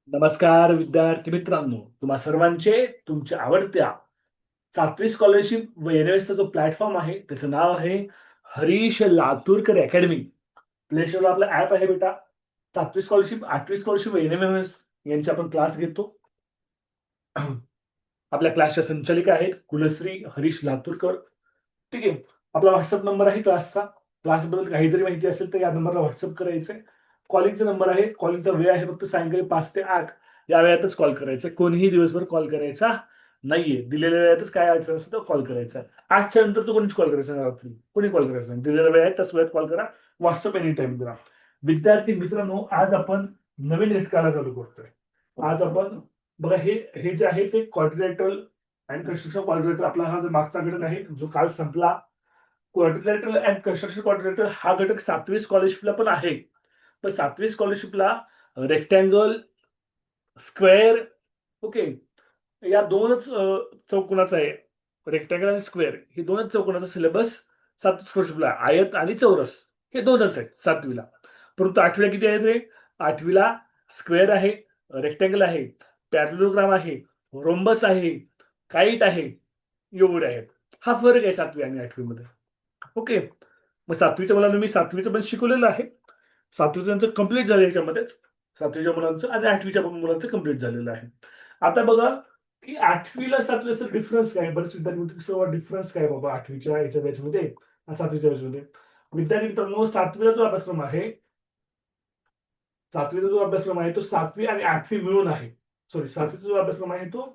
नमस्कार विद्यार्थी मित्रांनो, तुम्हा सर्वांचे तुमच्या आवडत्या 7वी स्कॉलरशिप व NMSचा जो प्लॅटफॉर्म आहे त्याचं नाव आहे हरीश लातूरकर अकॅडमी. प्ले स्टोरला आपला ऍप आहे बेटा. 7वी स्कॉलरशिप, 8वी स्कॉलरशिप व NMS यांचे आपण क्लास घेतो. आपल्या क्लासच्या संचालिका आहेत कुलश्री हरीश लातूरकर. ठीक आहे. आपला व्हॉट्सअप नंबर आहे क्लासचा. क्लासबद्दल काही जरी माहिती असेल तर या नंबरला व्हॉट्सअप करायचंय. कॉलिंगचा नंबर आहे. कॉलिंगचा वेळ आहे फक्त सायंकाळी 5 ते 8 या वेळातच कॉल करायचा. कोणीही दिवसभर कॉल करायचा नाहीये. दिलेल्या वेळातच काय अडचण असेल तर कॉल करायचा. 8च्या नंतर तो कोणीच कॉल करायचा नाही रात्री. कोणी कॉल करायचा नाही. दिलेल्या वेळ आहे त्याच वेळात कॉल करा. व्हॉट्सअप एनी टाइम करा. विद्यार्थी मित्रांनो, आज आपण नवीन घटकाला चालू करतोय. आज आपण बघा हे हे जे आहे ते क्वाड्रिलेटरल अँड कन्स्ट्रक्शन क्वाड्रिलेटरल आपला हा जो मागचा घटक आहे जो काल संपला. क्वाड्रिलेटरल अँड कन्स्ट्रक्शन क्वाड्रिलेटरल हा घटक 7वी स्कॉलरशिपला पण आहे. पण 7वी स्कॉलरशिपला रेक्टँगल, स्क्वेअर, ओके, या दोनच चौकोनाचा आहे. रेक्टँगल आणि स्क्वेअर हे दोनच चौकोनाचा सिलेबस 7वी स्कॉलरशिपला आहे. आयत आणि चौरस हे दोनच आहेत 7वीला. परंतु 8वीला किती आहेत रे? 8वीला स्क्वेअर आहे, रेक्टँगल आहे, पॅरलोग्राम आहे, रोम्बस आहे, काईट आहे, एवढे आहेत. हा फरक आहे 7वी आणि 8वी मध्ये. ओके. मग 7वीच्या मुलांना मी 7वीचं पण शिकवलेलं आहे. 7वीचं त्यांचं कंप्लीट झालं याच्यामध्येच. 7वीच्या मुलांचं आणि 8वीच्या पण मुलांचं कंप्लीट झालेलं आहे. आता बघा की 8वीला 7वीचा डिफरन्स काय? बरेच विद्यार्थी म्हणतात, "सर डिफरन्स काय बाबा 8वीच्या याच्या बॅचमध्ये आणि 7वीच्या बॅचमध्ये?" विद्यार्थी मित्रांनो, 7वीला जो अभ्यासक्रम आहे, 7वीचा जो अभ्यासक्रम आहे तो 7वी आणि 8वी मिळून आहे. सॉरी, 7वीचा जो अभ्यासक्रम आहे तो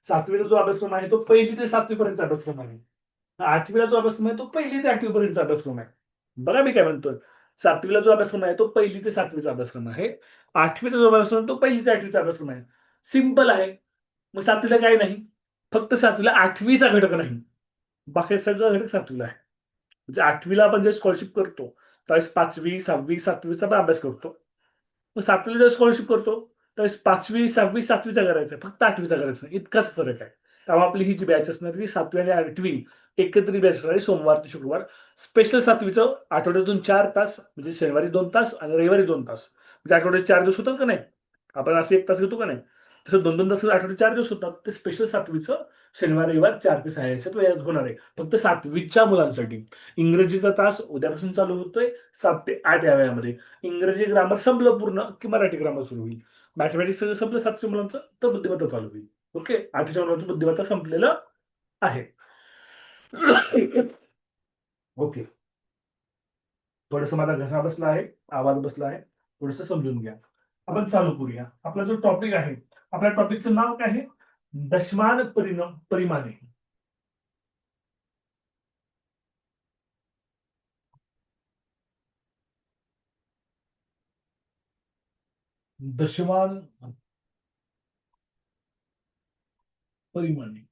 7वीचा जो अभ्यासक्रम आहे तो 1ली ते 7वी पर्यंतचा अभ्यासक्रम आहे. 8वीला जो अभ्यासक्रम आहे तो 1ली ते 8वी पर्यंतचा अभ्यासक्रम आहे. बघा मी काय म्हणतोय. 7वीला जो अभ्यासक्रम आहे तो 1ली ते 7वीचा अभ्यासक्रम आहे. 8वीचा जो अभ्यासक्रम आहे तो 1ली ते 8वीचा अभ्यासक्रम आहे. सिंपल आहे. मग 7वीला काय नाही? फक्त 7वीला 8वीचा घटक नाही. बाकी सगळं घटक 7वीला आहे. म्हणजे 8वीला आपण जे स्कॉलरशिप करतो, त्यावेळेस 5वी, 6वी, 7वीचा पण अभ्यास करतो. मग 7वीला जर स्कॉलरशिप करतो, त्यावेळेस 5वी, 6वी, 7वीचा करायचा फक्त 8वीचा करायचा नाही. इतकाच फरक आहे. त्यामुळे आपली ही जी बॅच असणार ती 7वी आणि 8वी एकत्रित बॅच असणार आहे सोमवार ते शुक्रवार. स्पेशल 7वीचं आठवड्यातून 4 तास म्हणजे शनिवारी 2 तास आणि रविवारी 2 तास. म्हणजे आठवड्यात 4 दिवस होतात का नाही? आपण असं 1 तास घेतो का नाही? तसं 2-2 तास आठवड्यात 4 दिवस होतात. ते स्पेशल 7वीचं शनिवार, रविवार 4 ते 6 याच्यात वेळात होणार आहे. फक्त 7वीच्या मुलांसाठी. इंग्रजीचा तास उद्यापासून चालू होतोय 7 ते 8 या वेळामध्ये. इंग्रजी ग्रामर संपलं पूर्ण की मराठी ग्रामर सुरू होईल. मॅथमॅटिक्स सगळं संपलं 7च्या मुलांचं तर बुद्धिमत्ता चालू होईल. ओके. 8च्या मुलांचं बुद्धिमत्ता संपलेलं आहे. ओके. थोडंसं माझा घसा बसला आहे, आवाज बसला आहे. थोडंसं समजून घ्या. आपण चालू करूया. आपला जो टॉपिक आहे, आपल्या टॉपिकचं नाव काय आहे? दशमान परिमाणे. दशमान परिमाणे.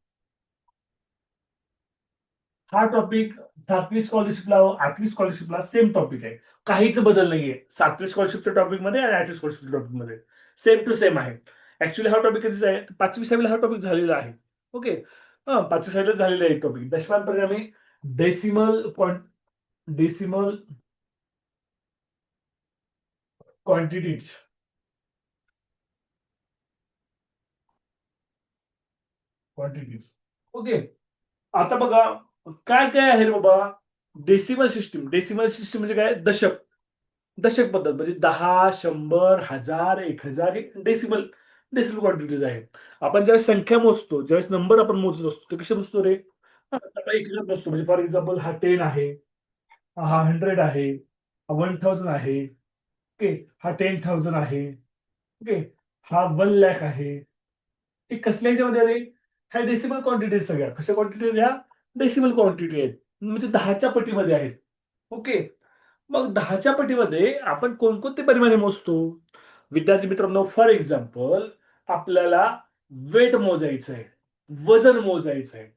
हा टॉपिक 7वी स्कॉलरशिपला, 8वी स्कॉलरशिपला सेम टॉपिक आहे. काहीच बदल नाहीये. 7वी स्कॉलरशिपच्या टॉपिक मध्ये आणि 8वी स्कॉलरशिपच्या टॉपिक मध्ये सेम टू सेम आहे. ऍक्च्युली हा टॉपिक कधीचा आहे? 5वी 6वीला हा टॉपिक झालेला आहे. ओके. 5वी 6वीला झालेला आहे टॉपिक. दशमान परिणामी decimal decimal quantities. Quantities. Okay. आता बघा काय काय आहे रे बाबा? Decimal system. डेसिमल सिस्टीम म्हणजे काय? दशक. दशक पद्धत म्हणजे 10, 100, 1000, 1000 हे डेसिमल डेसिमल क्वांटिटीज आहेत. आपण ज्यावेळेस संख्या मोजतो, ज्यावेळेस नंबर आपण मोजत असतो, ते कसे मोजतो रे? आपण एक मोजतो म्हणजे फॉर एक्झाम्पल हा 10 आहे, हा 100 आहे, हा 1000 आहे, ओके, हा 10,000 आहे, ओके, हा 1 लाख आहे. हे कसल्या ह्याच्यामध्ये आले? ह्या डेसिमल क्वांटिटी आहेत सगळ्या. कशा क्वांटिटी आहेत ह्या? डेसिमल क्वांटिटी आहेत. म्हणजे 10च्या पटीमध्ये आहेत. ओके. मग 10च्या पटीमध्ये आपण कोणकोणते परिमाणे मोजतो? विद्यार्थी मित्रांनो, फॉर एक्झाम्पल आपल्याला वेट मोजायचं आहे, वजन मोजायचं आहे.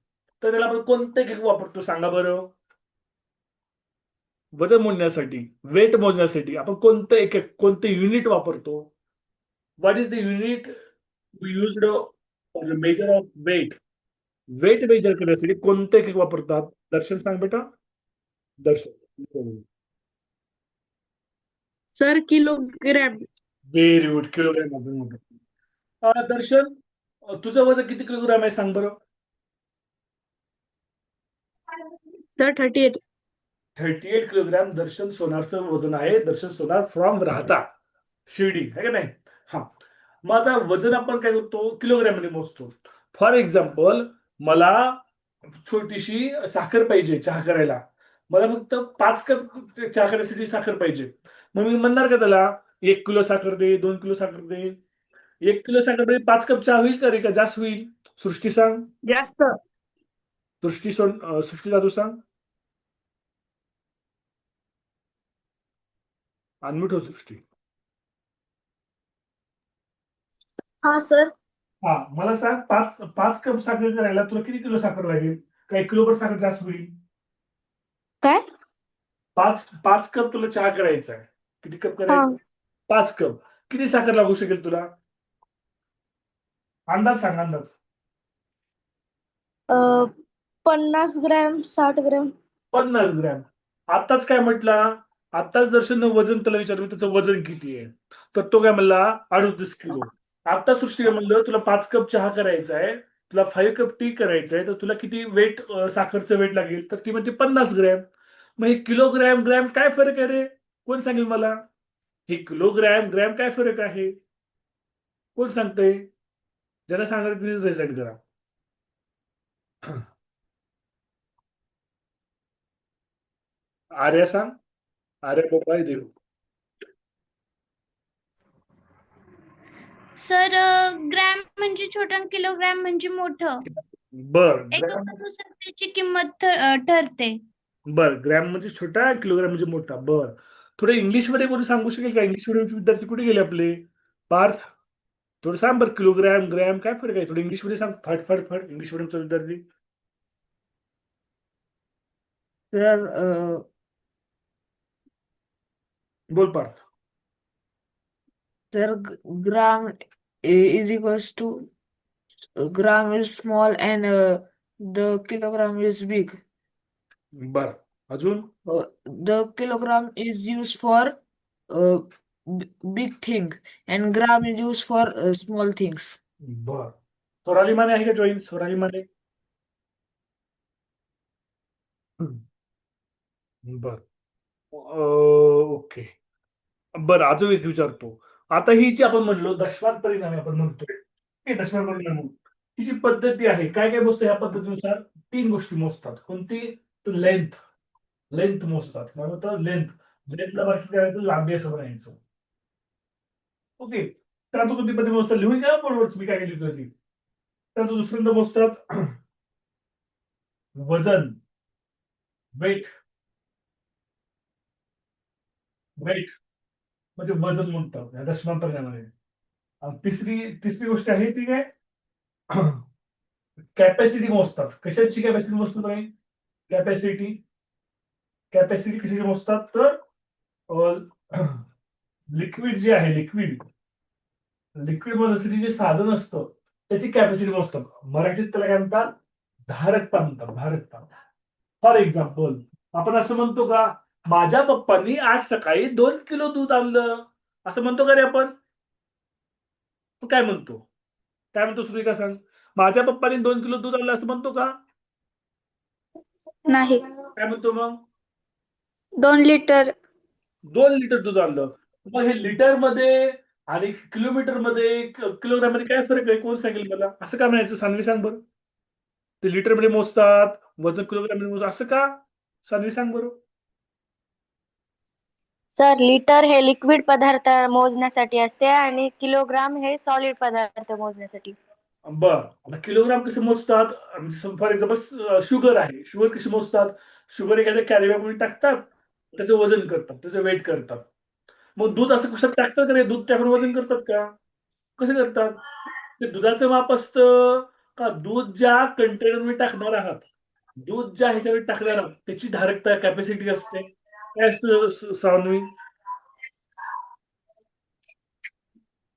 तर त्याला आपण कोणतं एकक वापरतो सांगा बरं? वजन मोजण्यासाठी, वेट मोजण्यासाठी आपण कोणतं एकक, कोणते युनिट वापरतो? What is the unit used for the measure of weight? Weight measure करण्यासाठी कोणतं एकक वापरतात? दर्शन सांग बेटा. Darshan. Sir kilogram. Very good. Kilogram मध्ये मोठं. दर्शन, तुझं वजन किती किलोग्राम आहे सांग बरं. सर 38. 38 किलोग्राम दर्शन सोनारचं वजन आहे. दर्शन सोनार फ्रॉम राहता शिर्डी, आहे का नाही. हा, मग आता वजन आपण काय करतो, किलोग्राम मध्ये मोजतो. फॉर एक्झाम्पल, मला छोटीशी साखर पाहिजे चहा करायला. मला फक्त 5 कप चहा करण्यासाठी साखर पाहिजे. मग मी म्हणणार का त्याला 1 किलो साखर दे, 2 किलो साखर दे. 1 किलो साखर दे, 5 कप चहा होईल का रे, का जास्त होईल? सृष्टी सांग. जास्त. सृष्टी जाधव सांग. अनम्यूट हो सृष्टी. हा सर. हा, मला सांग, 5 कप साखर करायला तुला किती किलो साखर लागेल? का 1 किलो साखर जास्त होईल? काय? 5 कप तुला चहा करायचा आहे. किती कप हा. करायचं? 5 कप. किती साखर लागू शकेल तुला? अंदाज सांग, अंदाज. 50 ग्रॅम, 60 ग्रॅम. 50 ग्रॅम. आताच काय म्हटला? आताच दर्शन वजन त्याला विचारलं त्याचं वजन किती आहे, तर तो काय म्हणला 38 किलो. आता सृष्टीला म्हणलं तुला 5 कप चहा करायचा आहे, तुला 5 कप टी करायचं आहे, तर तुला किती वेट, साखरचं वेट लागेल, तर ती म्हणते 50 ग्रॅम. मग हे किलोग्रॅम ग्रॅम काय फरक आहे रे? कोण सांगेल मला? हे किलोग्रॅम ग्रॅम काय फरक आहे? कोण सांगतंय? ज्याला सांगणार प्लीज रेसेंट करा. आर्या सांग. आर्या पप्पा देऊ. सर ग्रॅम म्हणजे छोटं आणि किलोग्रॅम म्हणजे मोठं. बर ग्रॅम. एककानुसार त्याची किंमत ठरते. बर, ग्रॅम म्हणजे छोटा, किलोग्रॅम म्हणजे मोठा. बर, थोडं इंग्लिश मध्ये कोणी सांगू शकेल का? इंग्लिश मीडियमचे विद्यार्थी कुठे गेले आपले? पार्थ, थोडं सांग बरं, किलोग्रॅम ग्रॅम काय फरक आहे? थोडं इंग्लिश मध्ये सांग, फट फट फट, इंग्लिश मीडियमचा विद्यार्थी. सर बोल Parth. Sir gram is equals to gram is small and the kilogram is big. बर, अजून. The kilogram is used for uh, big thing and gram is used for small things. बर, सोनाली माने आहे का जॉईन? सोनाली माने. बर, okay. बरं, अजून एक विचारतो. आता ही जी आपण म्हणलो दशमान परिणामी आपण म्हणतोय, हे दशमान परिणाम म्हणून. ही जी पद्धती आहे, काय काय मोजतं ह्या पद्धतीनुसार? 3 गोष्टी मोजतात. कोणती? लेंथ. लेंथ मोजतात. काय म्हणतात? लेंथ. लेंथला भाषेत काय म्हणायचं? लांबी असं म्हणायचं. ओके. त्यानंतर कोणती पद्धती मोजतात? लिहून घ्या बरोबर मी काय लिहितोय ती. त्यानंतर दुसऱ्यांदा मोजतात वजन, वेट. वेट म्हणजे वजन म्हणतात या दशमान परिणामाने. आणि तिसरी तिसरी गोष्ट आहे ती काय? कॅपॅसिटी मोजतात. कशाची कॅपॅसिटी मोजतात आहे? कॅपॅसिटी. कॅपॅसिटी कशाची मोजतात? तर लिक्विड जे आहे, लिक्विड लिक्विड मोजण्यासाठी जे साधन असतं त्याची कॅपॅसिटी मोजतात. मराठीत त्याला काय म्हणतात? धारकता म्हणतात. धारकता. फॉर एक्झाम्पल, आपण असं म्हणतो का, माझ्या पप्पांनी आज सकाळी 2 किलो दूध आणलं, असं म्हणतो का रे आपण? तू काय म्हणतो? काय म्हणतो सुरेखा सांग? माझ्या पप्पांनी 2 किलो दूध आणलं असं म्हणतो का? नाही. काय म्हणतो मग? 2 लिटर. 2 लिटर दूध आणलं. मग हे लिटर मध्ये आणि किलोमीटर मध्ये, किलोग्राम मध्ये काय फरक आहे? कोण सांगेल मला? असं का म्हणायचं? सान्वी सांग बरं. ते लिटर मध्ये मोजतात, वजन किलोग्राम मध्ये मोजतात, असं का? सान्वी सांग बरं. सर लिटर हे लिक्विड पदार्थ मोजण्यासाठी असते आणि किलोग्राम हे सॉलिड पदार्थ मोजण्यासाठी. बर, आता किलोग्राम कसे मोजतात? फॉर एक्झाम्पल शुगर आहे, शुगर कशी मोजतात? शुगर एखाद्या कॅरी मध्ये टाकतात, त्याचं वजन करतात, त्याचं वेट करतात. मग दूध असं कशात टाकतात का रे? दूध टाकून वजन करतात का? कसं करतात? ते दुधाचं माप असतं का दूध ज्या कंटेनर मध्ये टाकणार आहात, दूध ज्या ह्याच्यावर टाकणार आहात त्याची धारकता, कॅपॅसिटी असते. काय असतं सान्वी?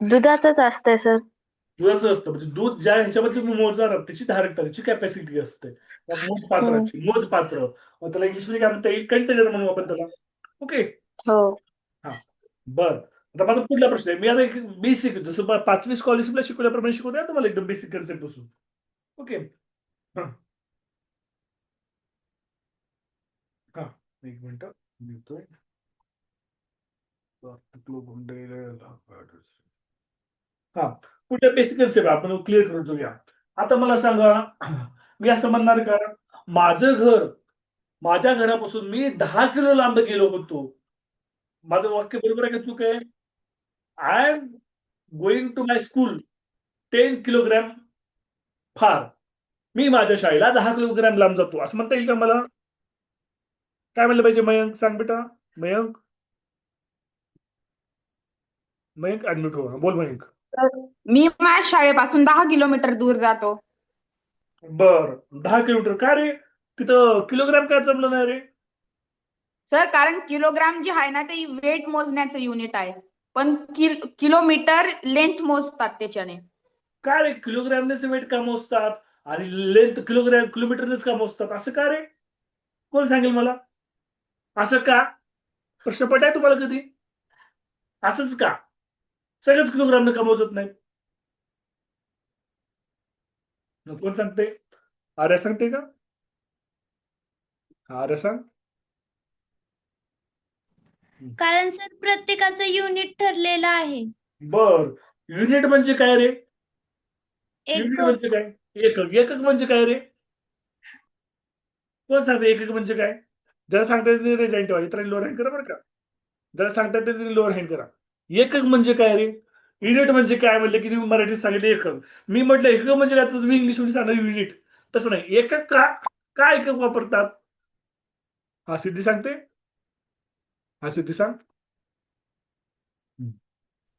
दुधाचंच असतंय सर. दुधाचं असतं, म्हणजे दूध ज्या ह्याच्यामध्ये तुम्ही मोजणार आहात त्याची धारकता, त्याची कॅपॅसिटी असते. हम्म. मोजपात्र. त्याला इंग्लिशमध्ये काय म्हणता येईल? कंटेनर म्हणू आपण त्याला. ओके. हो. हा, बर. आता माझा पुढला प्रश्न आहे. मी आता एक बेसिक जसं 5वी स्कॉलरशिपला शिकवल्याप्रमाणे शिकवतोय ना तुम्हाला एकदम बेसिक कन्सेप्ट पासून. ओके. हा एक मिनिट लिहितोय. हा पुढल्या बेसिक कन्सेप्ट आपण क्लिअर करून जाऊया. आता मला सांगा, मी असं म्हणणार का माझं घर माझ्या घरापासून मी 10 किलो लांब गेलो होतो. माझं वाक्य बरोबर आहे का चूक आहे? I am going to my school 10 kilogram फार. मी माझ्या शाळेला 10 किलोग्रॅम लांब जातो असं म्हणता येईल का मला? काय म्हणलं पाहिजे मयंक? सांग बेटा. मयंक मयंक ऍडमिट हो. बोल मयंक. मी माझ्या शाळेपासून 10 किलोमीटर दूर जातो. बर 10 किलोमीटर का रे? तिथं किलोग्रॅम काय जमलं नाही रे? सर कारण किलोग्राम जे आहे ना ते वेट मोजण्याचं युनिट आहे, पण किलोमीटर लेंथ मोजतात त्याच्याने. काय रे किलोग्रॅमनेच वेट का मोजतात आणि लेंथ किलोमीटरनेच का मोजतात असं का रे? कोण सांगेल मला? असं का? प्रश्न पडलाय तुम्हाला कधी? असंच का? सगळंच किलोग्रामने का मोजत नाही? कोण सांगते? आर्या सांगते का? आर्या सांग. कारण सर प्रत्येकाचं युनिट ठरलेलं आहे. बर युनिट म्हणजे काय रे? युनिट एकक. म्हणजे काय? एकक. एकक म्हणजे काय रे? कोण सांगते एकक म्हणजे काय? जरा सांगता येते रेज हँड ठेवा. इतरांनी लोअर हँड करा बरं का. जरा सांगता येते लोअर हँड करा. एकक म्हणजे काय रे? युनिट म्हणजे काय म्हणलं की तुम्ही मराठीत सांगितलं एकक. मी म्हटलं एकक म्हणजे काय तर तुम्ही इंग्लिश मध्ये सांगणार युनिट. तसं नाही. एकक का काय एकक वापरतात? हा सिद्धी सांगते. हा सिद्धी सांग.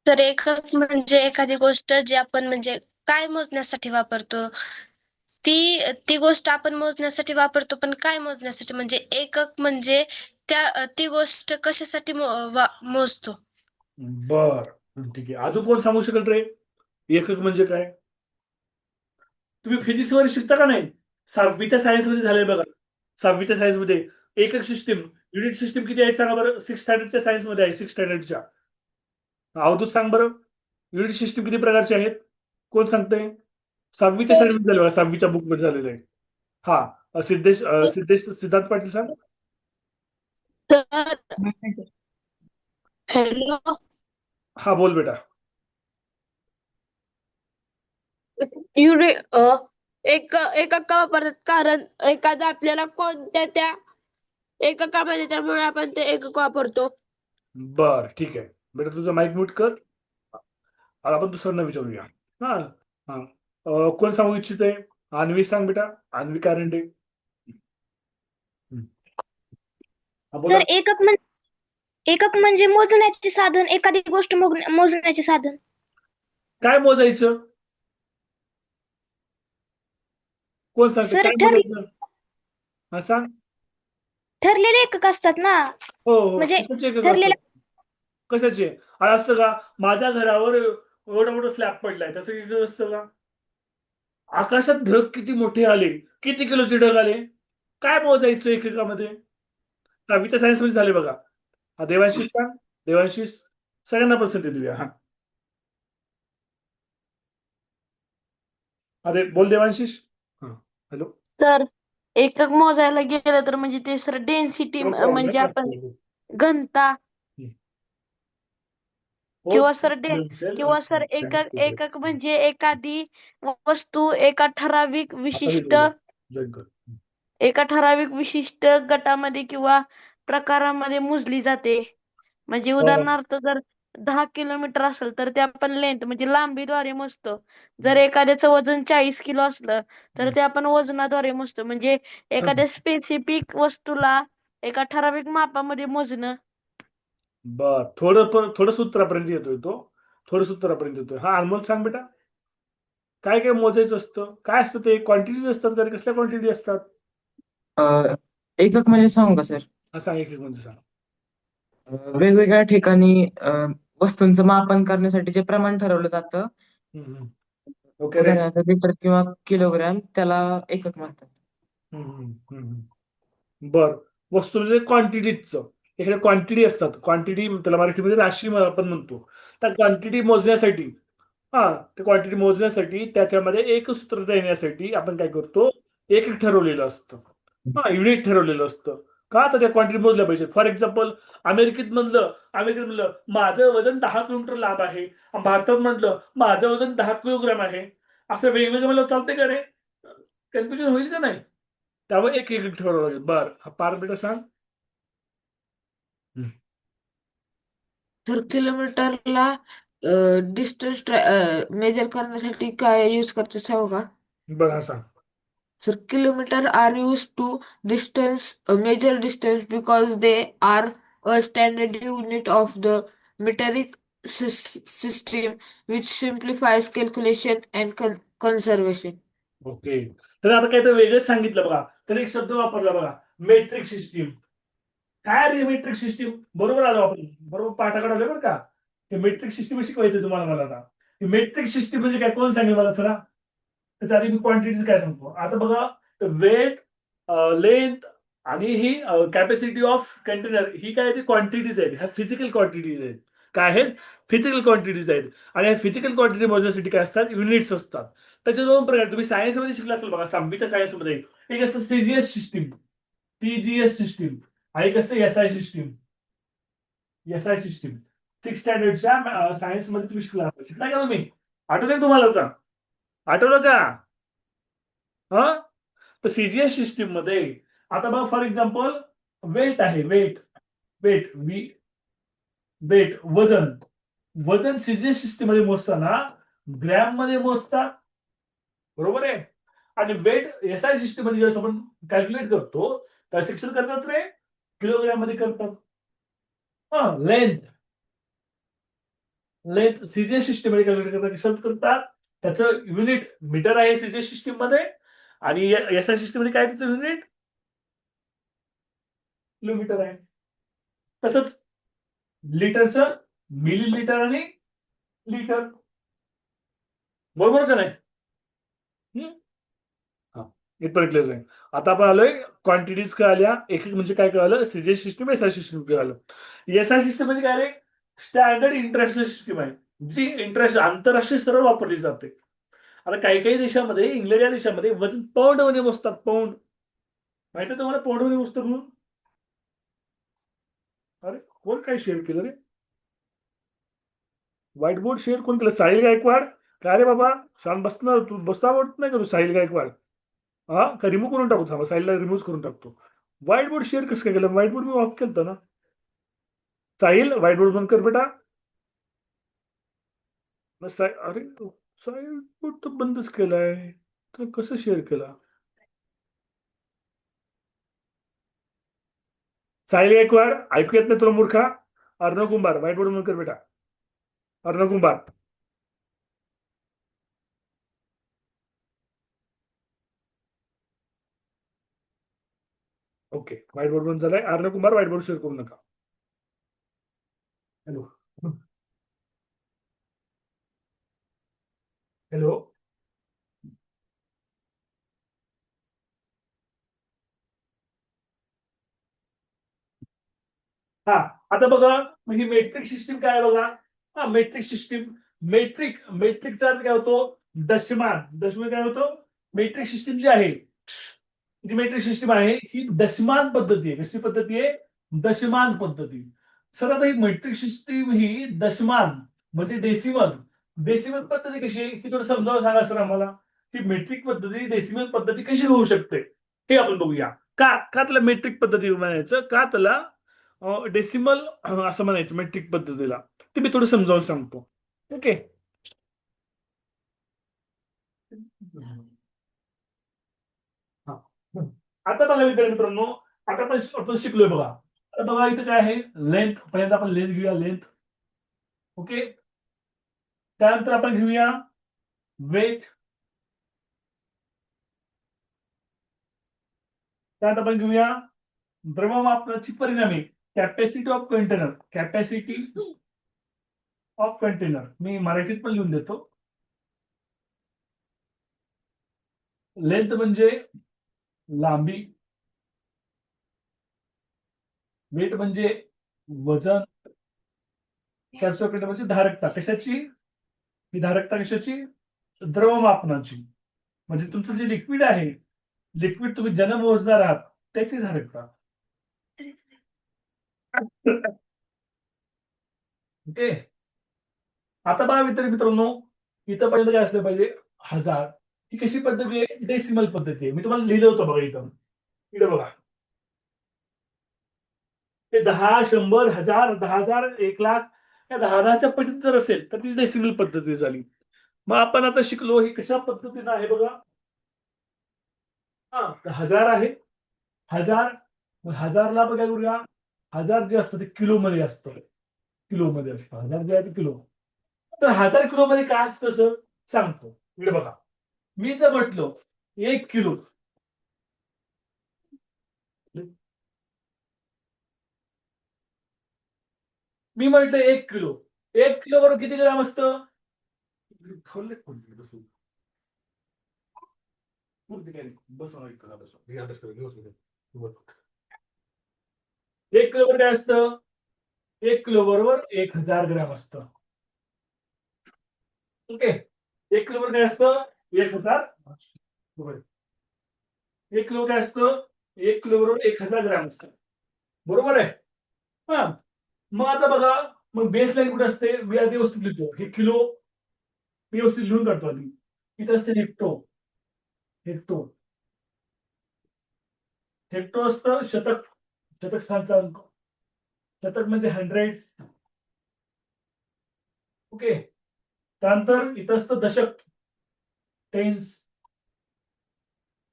तर एकक म्हणजे एखादी गोष्ट जी आपण म्हणजे काय मोजण्यासाठी वापरतो, ती गोष्ट आपण मोजण्यासाठी वापरतो, पण काय मोजण्यासाठी म्हणजे एकक म्हणजे ती गोष्ट कशासाठी मोजतो. बर ठीक आहे. अजून कोण सांगू शकेल रे एकक म्हणजे काय? तुम्ही फिजिक्स मध्ये शिकता का नाही? 6वीच्या सायन्स मध्ये झालंय बघा. 6वीच्या सायन्स मध्ये एकक सिस्टीम युनिट सिस्टीम किती आहेत सांगा बरं? 6 स्टँडर्डच्या सायन्स मध्ये आहे. 6 स्टँडर्डच्या. अवधूत सांग बरं युनिट सिस्टीम किती प्रकारचे आहेत? कोण सांगतंय? 6वीच्या सायन्स मध्ये झालं बघा. 6वीच्या बुक मध्ये झालेलं आहे. हा सिद्धार्थ पाटील सांग. हॅलो. हा बोल बेटा. एकक वापरतात कारण एखादा आपल्याला कोणत्या त्या एककामध्ये, त्यामुळे आपण ते एकक वापरतो. बर ठीक आहे बेटा तुझं माईक म्यूट कर. आता आपण दुसऱ्यांना विचारूया. हा हा कोण सांगू इच्छित आहे? अन्वी सांग बेटा. अन्वी कारंडे. हा बोला. सर एकक म्हणजे मोजण्याचे साधन, एखादी गोष्ट मोजण्याचे साधन. काय मोजायचं? कोण सांगतं सर काय मोजायचं? हा सांग. ठरलेले एकक असतात ना. हो हो म्हणजे कशाचे एकक ठरलेल्या असतात? कशाचे? आणि असतं का माझ्या घरावर एवढा मोठा स्लॅब पडलाय त्याचं एकक असतं का? आकाशात ढग किती मोठे आले, किती किलोचे ढग आले, काय मोजायचं एककामध्ये? 6वीच्या सायन्स मध्ये झाले बघा. हा देवांशीष सांग. देवांशीष सगळ्यांना पसंती देऊया. हा अरे बोल देवांशीष. हा हॅलो. तर एकक मोजायला गेलं तर म्हणजे ते सर डेन्सिटी म्हणजे आपण घनता किंवा सर एकक म्हणजे एखादी वस्तू एका ठराविक विशिष्ट गटामध्ये किंवा प्रकारामध्ये मोजली जाते. म्हणजे उदाहरणार्थ जर 10 किलोमीटर असेल तर ते आपण लेंथ म्हणजे लांबीद्वारे मोजतो. जर एखाद्याचं वजन 40 किलो असलं तर ते आपण वजनाद्वारे मोजतो. म्हणजे एखाद्या स्पेसिफिक वस्तूला एका ठराविक मापामध्ये मोजणं. बर थोडं सूत्रापर्यंत येतोय तो. थोडं सूत्रापर्यंत येतोय. हा अनमोल सांग बेटा. काय काय मोजायचं असतं? काय असतं ते? क्वांटिटीज असतात का? कसल्या क्वांटिटी असतात? एकक म्हणजे सांगू का सर? हा सांग एक म्हणजे सांग. वेगवेगळ्या ठिकाणी वस्तूंचं मापन करण्यासाठी जे प्रमाण ठरवलं जातं, ओके रे. उदाहरणार्थ लिटर किंवा किलोग्रॅम, त्याला एकक म्हणतात. बर वस्तू म्हणजे क्वांटिटीचं इकडे क्वांटिटी असतात. क्वांटिटी त्याला मराठीमध्ये राशी आपण म्हणतो. त्या क्वांटिटी मोजण्यासाठी ते क्वांटिटी मोजण्यासाठी त्याच्यामध्ये एक सूत्र देण्यासाठी आपण काय करतो, एक ठरवलेलं असतं. युनिट ठरवलेलं असतं. का तर त्या क्वांटिटी मोजल्या पाहिजे. फॉर एक्झाम्पल अमेरिकेत म्हणलं माझं वजन 10 किलोमीटर लांब आहे. भारतात म्हटलं माझं वजन 10 किलोग्राम आहे. असं वेगवेगळं मला चालते का रे? कन्फ्युजन होईल का नाही? त्यामुळे एक एक ठरवावं लागेल. बरं, हा पार बेटा सांग. तर किलोमीटरला डिस्टन्स मेजर करण्यासाठी काय यूज करतो सांगू का? बरं, हा सांग. So kilometer are used to measure distance because they are a standard unit of the metric system which simplifies calculation and conservation. Okay. तर आता काही तर वेगळंच सांगितलं बघा. तर एक शब्द वापरला बघा, मेट्रिक सिस्टीम. काय रे मेट्रिक सिस्टीम? बरोबर आलो आपण. बरोबर पाठाकडे आलोय बरं का. हे मेट्रिक सिस्टीम शिकवायचं तुम्हाला मला आता. मेट्रिक सिस्टीम म्हणजे काय, कोण सांगेल मला जरा? त्याच्या आधी मी क्वांटिटीज काय सांगतो. आता बघा, वेट, लेंथ आणि ही कॅपॅसिटी ऑफ कंटेनर ही काय ती क्वांटिटीज आहेत. ह्या फिजिकल क्वांटिटीज आहेत. काय आहेत? फिजिकल क्वांटिटीज आहेत. आणि ह्या फिजिकल क्वांटिटी मोजण्यासाठी काय असतात? युनिट्स असतात. त्याचे दोन प्रकार तुम्ही सायन्समध्ये शिकला असेल बघा, 6वीच्या सायन्समध्ये. एक असतं सीजीएस सिस्टीम, सीजीएस सिस्टीम, आणि एक असतं एसआय सिस्टीम. एसआय सिस्टीम 6 स्टँडर्डच्या सायन्समध्ये तुम्ही शिकला का तुम्ही? आठवतंय तुम्हाला आता? आठवलं का? तर सीजीएस सिस्टीम मध्ये आता बघा, फॉर एक्झाम्पल वेट आहे, वेट वेट वेट वजन सीजीएस सिस्टीम मध्ये मोजताना ग्रॅम मध्ये मोजतात, बरोबर आहे. आणि वेट एसआय सिस्टीम मध्ये जेव्हा आपण कॅल्क्युलेट करतो त्या सेक्शन करतात रे किलोग्रॅम मध्ये करतात. लेंथ सीजीएस सिस्टीम मध्ये कॅल्क्युलेट करतात, कशात करतात? त्याचं युनिट मीटर आहे सीजीएस सिस्टीम मध्ये, आणि एसआय सिस्टीम मध्ये काय त्याचं युनिट? किलोमीटर आहे. तसंच लिटरचं मिलीलीटर आणि लिटर, बरोबर का नाही? इथपर्यंत क्लिअर आहे. आता आपण आलोय क्वांटिटीज कळाल्या, एक एक म्हणजे काय कळालं, सीजीएस सिस्टीम, एसआय सिस्टीम कळालं. एसआय सिस्टीम म्हणजे काय रे? स्टँडर्ड इंटरनॅशनल सिस्टीम आहे, जी आंतरराष्ट्रीय स्तरावर वापरली जाते. आता काही काही देशामध्ये, इंग्लंड या देशामध्ये वजन पाऊंड मध्ये मोजतात. पाऊंड माहिती आहे तुम्हाला? पाऊंड मध्ये मोजतात म्हणून. अरे कोण काय शेअर केलं रे? व्हाईट बोर्ड शेअर कोण केलं? साहिल गायकवाड. काय रे बाबा, शांत बसणार तू? बसता आवडत नाही का तू साहिल गायकवाड? का रिमूव्ह करून टाकू? थांबा, साहिलला रिमूव्ह करून टाकतो. व्हाईट बोर्ड शेअर कसं काय केलं? व्हाईट बोर्ड मी ऑफ केलं ना. साहिल व्हाईट बोर्ड बंद कर बेटा. अरे साहिल बोर्ड तर बंदच केलाय, तर कसं शेअर केला? साहिल गायकवाड ऐकू येत नाही तुला मूर्खा? अर्णव कुंभार व्हाईट बोर्ड बंद कर बेटा. अर्णव कुंभार. ओके, व्हाईट बोर्ड बंद झालाय. अर्णव कुंभार व्हाईट बोर्ड शेअर करू नका. Hello hello. आता बघा, म्हणजे मेट्रिक सिस्टीम काय आहे बघा. मेट्रिक सिस्टीम, मेट्रिकचा अर्थ काय होतो? दशमान. दशमान काय होतो? मेट्रिक सिस्टीम जी आहे, जी मेट्रिक सिस्टीम आहे ही दशमान पद्धती आहे. कशी पद्धती आहे? दशमान पद्धती. सर आता ही मेट्रिक सिस्टीम ही दशमान म्हणजे डेसिमल पद्धती कशी आहे ही थोडं समजावून सांगा सर आम्हाला. ही मेट्रिक पद्धती डेसिमल पद्धती कशी होऊ शकते हे आपण बघूया. का त्याला मेट्रिक पद्धती म्हणायचं, का त्याला डेसिमल असं म्हणायचं मेट्रिक पद्धतीला, ते मी थोडं समजावून सांगतो. ओके. आता बघा मित्रांनो, आता आपण शिकलोय बघा. आता बघा इथं काय आहे? लेंथ. पहिल्यांदा आपण लेंथ घेऊया, लेंथ. ओके. त्यानंतर आपण घेऊया वेट. त्यानंतर आपण घेऊया द्रवमापनाची परिणामी, capacity of container. Capacity of container मी मराठीत पण लिहून देतो. लेंथ म्हणजे लांबी, वेट म्हणजे वजन कॅल्क्युलेटर म्हणजे धारकता कशाची? ही धारकता कशाची? द्रवमापनाची. म्हणजे तुमचं जे लिक्विड आहे, लिक्विड तुम्ही ज्यानं मोजणार आहात त्याची धारकता. ओके. आता पहा मित्रांनो, इथं पर्यंत काय असलं पाहिजे? 1000. ही कशी पद्धती आहे? डेसिमल पद्धती आहे. मी तुम्हाला लिहिलं होतं बघा इथं. इथं बघा. ते 10, 100, 1000, 10,000, 1,00,000 या 10,000च्या पटीत जर असेल तर ती डेसिमल पद्धती झाली. मग आपण आता शिकलो ही कशा पद्धतीनं आहे बघा. हा 1000 आहे. 1000 1000ला बघा करूया. 1000 जे असतं ते किलोमध्ये असतं. किलोमध्ये असतं. 1000 जे आहे ते किलो. तर 1000 किलोमध्ये काय असतं सर? सांगतो. इकडे बघा. मी जर म्हटलं 1 किलो मी म्हटलं 1 किलो. 1 किलो बरोबर किती ग्राम असतं? एक किलो काय असतं? 1 किलो बरोबर 1000 ग्रॅम असतं. ओके. 1 किलो बरोबर काय असतं? 1000. 1 किलो काय असतं? 1 किलो बरोबर 1000 ग्रॅम असतं. बरोबर आहे? हा. मग आता बघा, मग बेस लाईन कुठे असते? मी आधी व्यवस्थित लिहितो. हे किलो मी व्यवस्थित लिहून काढतो आधी. इथं असते हेक्टो. हेक्टो. हेक्टो असतं शतक. शतक स्थानचा अंक. शतक म्हणजे हंड्रेड्स. ओके. त्यानंतर इथं असतं दशक. टेन्स.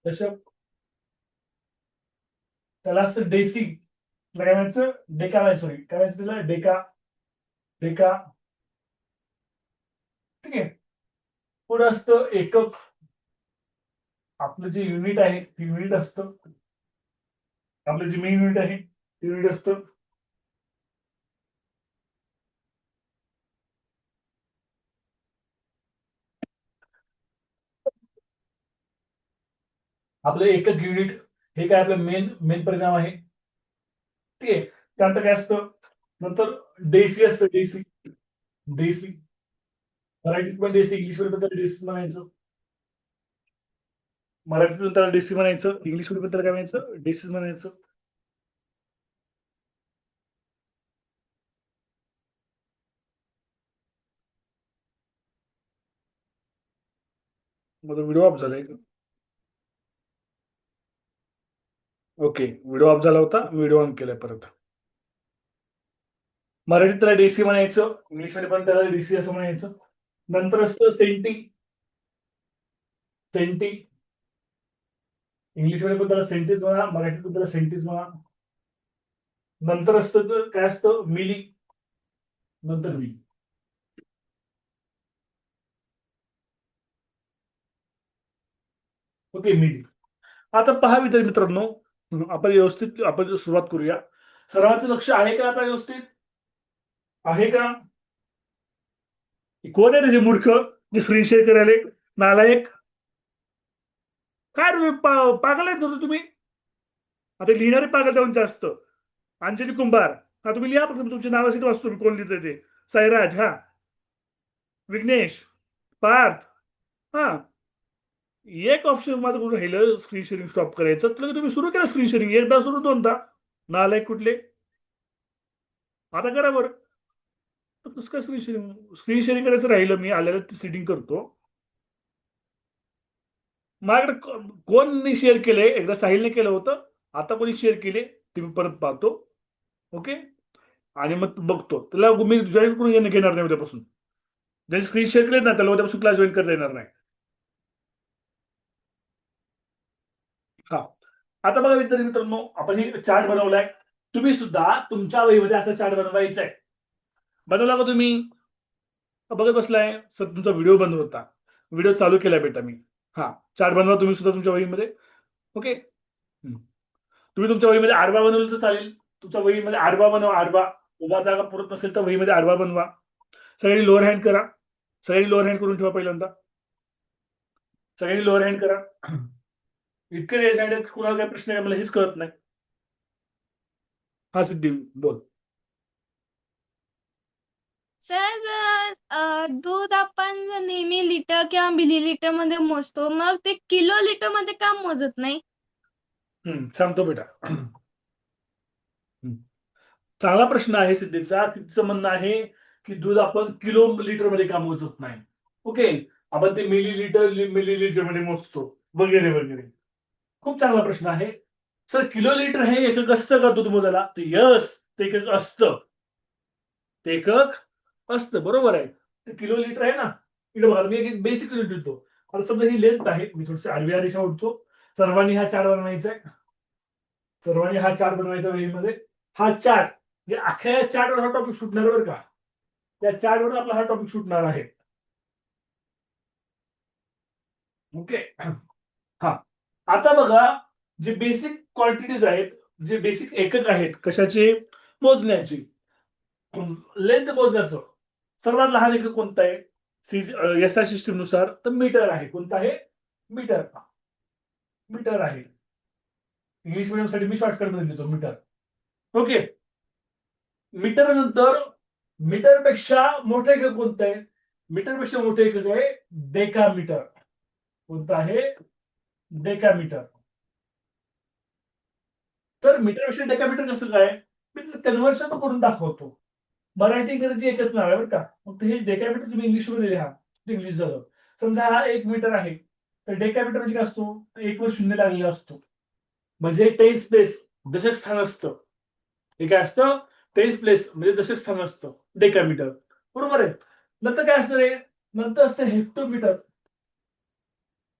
दशक. त्याला असतं डेसी. काय म्हणायचं? डेका नाही, सॉरी. काय म्हणायचं त्याला? डेका. डेका. ठीक आहे. पुढे असतं एकक. आपलं जे युनिट आहे ते युनिट असतं. आपलं जे मेन युनिट आहे ते युनिट असतं. आपलं एकक युनिट हे काय आपलं मेन परिणाम आहे. ठीक आहे. त्यानंतर काय असतं? नंतर डेसी असतं. डेसी. डेसी. मराठीत पण डेसी, इंग्लिश मध्ये पण त्याला डेसी म्हणायचं. मराठीतून त्याला डेसी म्हणायचं, इंग्लिश मध्ये पण त्याला काय म्हणायचं? डेसी म्हणायचं. माझा व्हिडिओ ऑफ झालाय. ओके. व्हिडिओ ऑफ झाला होता. व्हिडिओ ऑन केलाय परत. मराठीत त्याला डेसी म्हणायचं, इंग्लिश मध्ये पण त्याला डेसी असं म्हणायचं. नंतर असतं सेंटी. सेंटी. इंग्लिश मध्ये पण त्याला सेंटीज म्हणा, मराठीत पण त्याला सेंटीज म्हणा. नंतर असतं काय असतं? मिली. नंतर मिली. ओके. मिली. आता पहा मित्रांनो, आपण व्यवस्थित आपण सुरुवात करूया. सर्वांचं लक्ष आहे का आता व्यवस्थित? आहे का? कोण आहे रे जे मूर्ख जे स्क्रीन शेअर करायला? नालायक. काय रे पागल आहेत का तुम्ही? आता लिहिणारे पागल जाऊन जास्त. अंजली कुंभार. हा तुम्ही लिहा फक्त तुमच्या नावासाठी वाचतो मी कोण लिहितं ते. साईराज. हा. विघ्नेश. पार्थ. हा. एक ऑप्शन माझं कुठं राहिलं स्क्रीन शेअरिंग स्टॉप करायचं. तर तुम्ही सुरू केलं स्क्रीन शेअरिंग. एकदा सुरू, दोनदा. नालायक कुठले. आता करा बरं. कसं काय स्क्रीन शेअरिंग? स्क्रीन शेअरिंग करायचं राहिलं, मी आलेलं सेटिंग करतो. माझ्याकडे कोणी शेअर केलंय? एकदा साहिलने केलं होतं. आता कोणी शेअर केले ते मी परत पाहतो. ओके. आणि मग बघतो. त्याला मी जॉईन करून घेणार नाही उद्यापासून. ज्यांनी स्क्रीन शेअर केले ना त्याला उद्यापासून क्लास जॉईन करता येणार नाही. हा. आता बघा मित्रांनो, आपण हे चार्ट बनवलाय. तुम्ही सुद्धा तुमच्या वहीमध्ये असा चार्ट बनवायचा आहे. बनवला का तुम्ही? बघत बसलाय सर तुमचा व्हिडिओ बंद होता. व्हिडिओ चालू केलाय बेटा मी. हा. चार्ट बनवा तुम्ही सुद्धा तुमच्या वहीमध्ये. ओके. तुम्ही तुमच्या वहीमध्ये आडवा बनवलं तर चालेल. तुमच्या वहीमध्ये आडवा बनवा. आडवा. उभा जागा पुरत नसेल तर वहीमध्ये आडवा बनवा. सगळ्यांनी लोअर हँड करा. सगळ्यांनी लोअर हँड करून ठेवा पहिल्यांदा. सगळ्यांनी लोअर हँड करा. इतके रेस हँड कुणाला काय प्रश्न आहे मला हेच कळत नाही. हा सिद्धी बोल. सर जर दूध आपण नेहमी लिटर किंवा मिलीलिटर मध्ये मोजतो मग ते किलो लिटर मध्ये का मोजत नाही? सांगतो बेटा. चांगला प्रश्न आहे सिद्धीचा. तिचं म्हणणं आहे की दूध आपण किलो लिटर मध्ये का मोजत नाही. ओके, आपण ते मिलीलिटर मध्ये मोजतो वगैरे वगैरे. खूप चांगला प्रश्न आहे. सर किलो लिटर हे एकक असतं का दूध मोजायला? तर यस, ते एकक असतं. ते एकक असतं, बरोबर आहे. ते किलो लिटर आहे ना. इकडे बघा, मी एक बेसिक युनिट देतो. आता समजा ही लेंथ आहे, मी थोडीशी आडवी रेषा ओढतो. सर्वांनी हा चार्ट बनवायचा आहे. सर्वांनी हा चार्ट बनवायचा वेळेमध्ये. हा चार्ट म्हणजे अख्ख्या चार्टवर हा टॉपिक सुटणार बरं का. त्या चार्टवर आपला हा टॉपिक सुटणार आहे. ओके. हा, आता बघा, जे बेसिक क्वांटिटीज आहेत, जे बेसिक एकक आहेत कशाचे? मोजण्याची, लेंथ मोजण्याचं. सर्वात लहान एकक कोणतं आहे एसआय सिस्टीम नुसार? तर मीटर आहे. कोणतं आहे? मीटर. मीटर आहे. इंग्लिश मिडियम साठी मी शॉर्टकट मध्ये देतो मीटर. ओके. मीटर नंतर मीटर पेक्षा मोठं एकक कोणतं आहे? मीटर पेक्षा मोठं एकक आहे डेकामीटर. कोणतं आहे? डेकामीटर. तर मीटर पेक्षा डेकामीटर कसं काय? मी त्याचं कन्व्हर्शन करून दाखवतो. मराठी इंग्रजी एकच नाव आहे बरं का. फक्त हे डेकामीटर तुम्ही इंग्लिश मध्ये लिहा, इंग्लिश झालं. समजा हा 1 मीटर आहे, तर डेकामीटर म्हणजे काय असतो? 1 वर 0 लागलेला असतो. म्हणजे टेन्स प्लेस, दशक स्थान असतं. हे काय असतं? टेन्स प्लेस म्हणजे दशक स्थान असतं डेकामीटर. बरोबर आहे. नंतर काय असतं रे? नंतर असतं हेक्टोमीटर.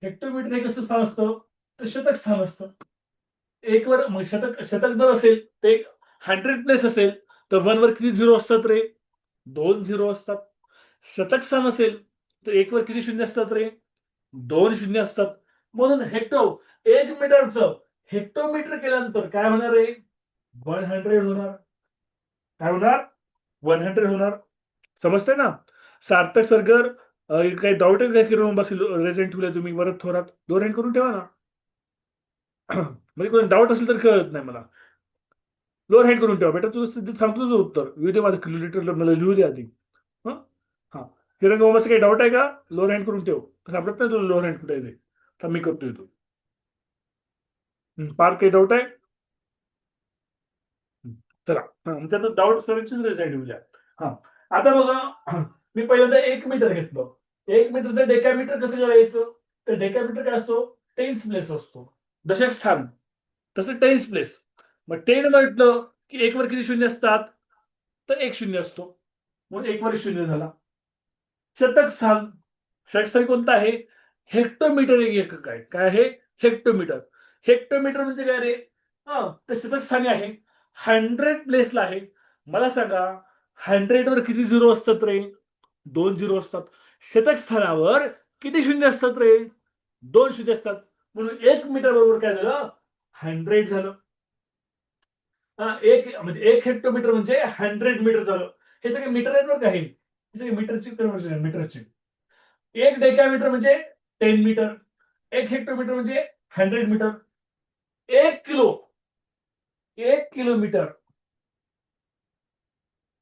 हेक्टोमीटर हे कसं स्थान असतं? तर शतक स्थान असतं. 1 वर मग शतक जर असेल तर एक 100 प्लेस असेल तर 1 वर किती झिरो असतात रे? 2 झिरो असतात. शतक स्थान असेल तर 1 वर किती शून्य असतात रे? 2 शून्य असतात. म्हणून 1 मीटरचं हेक्टोमीटर केल्यानंतर काय होणार आहे? 100 होणार. काय होणार? 100 होणार. समजतंय ना? सार्थक सरगर, काही डाऊट आहे का? किरण बसेल रेझेंट ठेवलंय तुम्ही वरद थोरात, दोन हँड करून ठेवा ना. म्हणजे कोणी डाऊट असेल तर कळत नाही मला. लोअर हँड करून ठेवा बेटा. तुझं सिद्धी सांगतो तुझं उत्तर. येऊ दे माझं किलोमीटर, मला लिहू दे आधी. हा, किरण गोमाचं काही डाऊट आहे का? लोअर हँड करून ठेव. सापडत नाही तुला लोअर हँड कुठे आहे ते? तर मी करतोय तो. पार काही डाऊट आहे? चला, त्याचा डाऊट सर्वांचीच रेझाईड होऊ द्या. हा, आता बघा, मी पहिल्यांदा 1 मीटर घेतलं. 1 मीटरचं डेकामीटर कसं करायचं? तर डेकामीटर काय असतो? टेन्स प्लेस असतो, दशक स्थान. तसं टेन्स प्लेस. मग 10 म्हटलं की 1 वर किती शून्य असतात? तर 1 शून्य असतो. म्हणून 1 वर शून्य झाला. शतक स्थान. शतक स्थान कोणतं आहे? हेक्टोमीटर एक एकक आहे. काय आहे? हेक्टोमीटर. हेक्टोमीटर म्हणजे काय रे? तर शतक स्थानी आहे. 100 प्लेसला आहे. मला सांगा, 100 वर किती झिरो असतात रे? 2 झिरो असतात. शतक स्थानावर किती शून्य असतात रे? 2 शून्य असतात. म्हणून 1 मीटर बरोबर काय झालं? 100 झालं. एक म्हणजे 1 हेक्टोमीटर म्हणजे 100 मीटर झालं. हे सगळे मीटर आहेत बरं का हे. हे सगळे मीटरची कन्व्हर्जन आहे, मीटरची. 1 डेकामीटर म्हणजे 10 मीटर. 1 हेक्टोमीटर म्हणजे 100 मीटर. 1 किलोमीटर.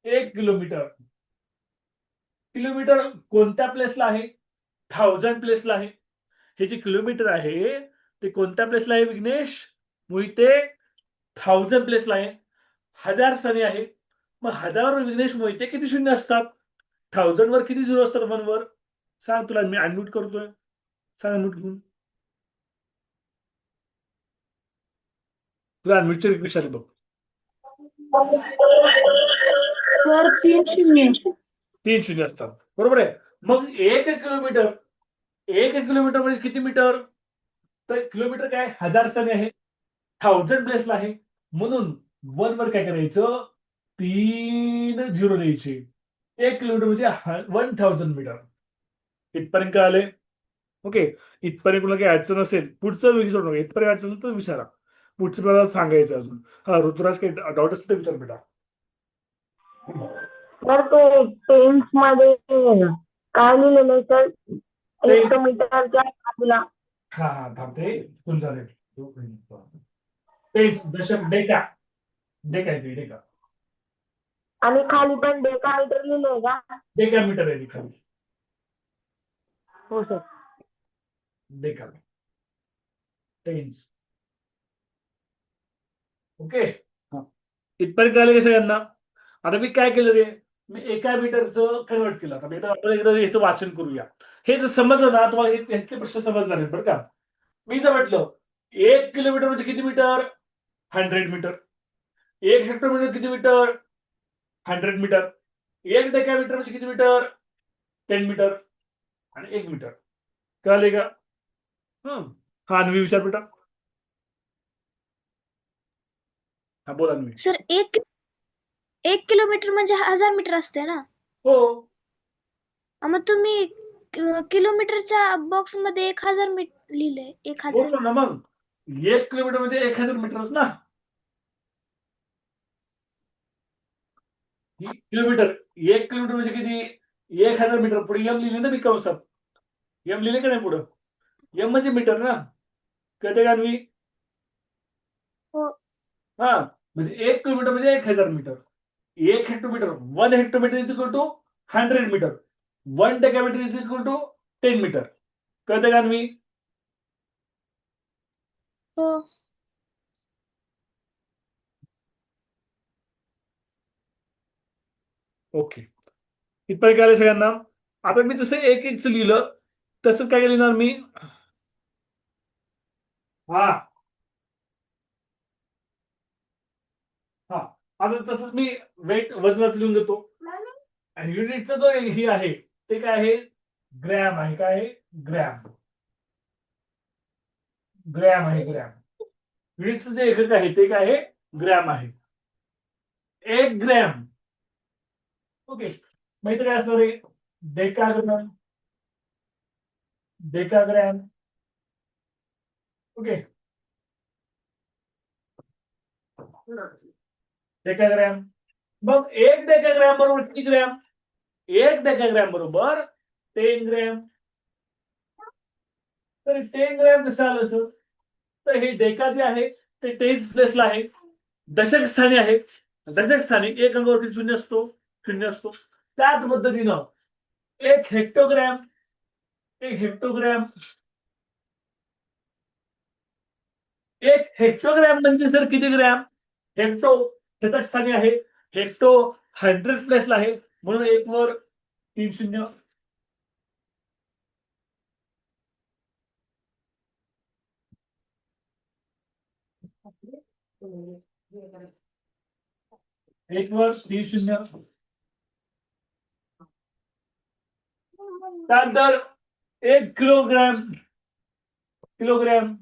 1 किलोमीटर. किलोमीटर कोणत्या प्लेसला आहे? 1000 प्लेसला आहे. हे जे किलोमीटर आहे ते कोणत्या प्लेसला आहे विघ्नेश मोहिते? 1000 प्लेसला आहे. 1000 स्थानी आहे. मग 1000 वर विघ्नेश मोहिते किती शून्य असतात? 1000 वर किती झिरो असतात 1 वर? सांग, तुला मी अनम्यूट करतोय. सांग अनम्यूट घेऊन. तुला अनम्यूटची रिक्वेस्ट आली बघ. सर 3 शून्य. 3 शून्य असतात. बरोबर आहे. मग 1 किलोमीटर. 1 किलोमीटर म्हणजे किती मीटर? तर किलोमीटर काय? 1000 स्थानी आहे. 1000 प्लेसला आहे. म्हणून 1 वर काय करायचं? 3 झिरो द्यायचे. 1 किलोमीटर म्हणजे 1000 मीटर. इथपर्यंत काय आले? ओके. इथपर्यंत कुणाला काही अडचण असेल, पुढचं विचारू नका. इथपर्यंत अडचण असेल तर विचारा. पुढचं मला सांगायचं अजून. हा, ऋतुराज काही डाऊट असेल तर विचार बेटा. तर ते टेन्स मध्ये काय लिहिलेलं आहे सर? हेक्टोमीटरच्या बाजूला. हा थांबते तुमचा टेन्स दशक डेका. डेका. आणि खाली पण डेकामीटर लिहिलंय का? डेकामीटर आहे खाली. हो सर. डेकामीटर. टेन्स. ओके. इथपर्यंत कळलं का सगळ्यांना? आता मी काय केलं रे, मी एका मीटरचं कन्वर्ट केलं. आता आपण एकदा याचं वाचन करूया. हे जर समजलं ना तुम्हाला ह्याचे प्रश्न समजणार आहेत बरं का. मी जर म्हटलं 1 किलोमीटर म्हणजे किती मीटर? 100 मीटर. 1 हेक्टोमीटर किती मीटर? 100 मीटर. 1 डेकामीटर म्हणजे किती मीटर? 10 मीटर. आणि 1 मीटर. कळले का? हा अन्वी विचार बेटा. हा बोला अन्वी. सर 1 किलोमीटर म्हणजे 1000 मीटर असते ना? हो. मग तुम्ही किलोमीटरच्या बॉक्स मध्ये 1000 लिहिलंय. 1000. हो ना मग 1 किलोमीटर म्हणजे 1000 मीटरच ना. किलोमीटर 1 किलोमीटर म्हणजे किती? 1000 मीटर. पुढे एम लिहिले ना मी कंसात. एम लिहिले का नाही पुढं? एम म्हणजे मीटर ना. कळते का अन्वी? हो. हा म्हणजे 1 किलोमीटर म्हणजे 1000 metre. 1 hectometre 1 hectometre is equal to 100 metre. 1 decametre is equal to 10 metre. कळते का अन्वी? हो. ओके. इथपर्यंत काय सगळ्यांना? आता मी जसं 1 लिहिलं तसंच काय लिहिणार मी? हा हा आता तसंच मी वेट वजनाचं लिहून देतो. आणि युनिटचा जो हे आहे ते काय आहे? ग्रॅम आहे. काय आहे? ग्रॅम. ग्रॅम आहे. ग्रॅम. युनिटचं जे एकक आहे ते काय आहे? ग्रॅम आहे. 1 ग्रॅम. ओके. माहिती काय असणार आहे? डेकाग्रॅम. डेकाग्रॅम. ओके. डेकाग्रॅम. मग 1 डेकाग्रॅम बरोबर किती ग्रॅम? 1 डेकाग्रॅम बरोबर 10 ग्रॅम. तर 10 ग्रॅम कसं आलं सर? तर हे डेका जे आहे ते 10 प्लेसला आहे. दशक स्थानी आहे. दशक स्थानी 1 अंकावरती 0 असतो. 0 असतो. त्याच पद्धतीनं 1 हेक्टोग्रॅम. 1 हेक्टोग्रॅम. 1 हेक्टोग्रॅम म्हणजे सर किती ग्रॅम? हेक्टो शतक स्थानी आहे. हेक्टो 100 प्लेसला आहे. म्हणून 1 वर 3 शून्य. एक वर 3 शून्य. त्यानंतर 1 किलोग्रॅम. किलोग्रॅम.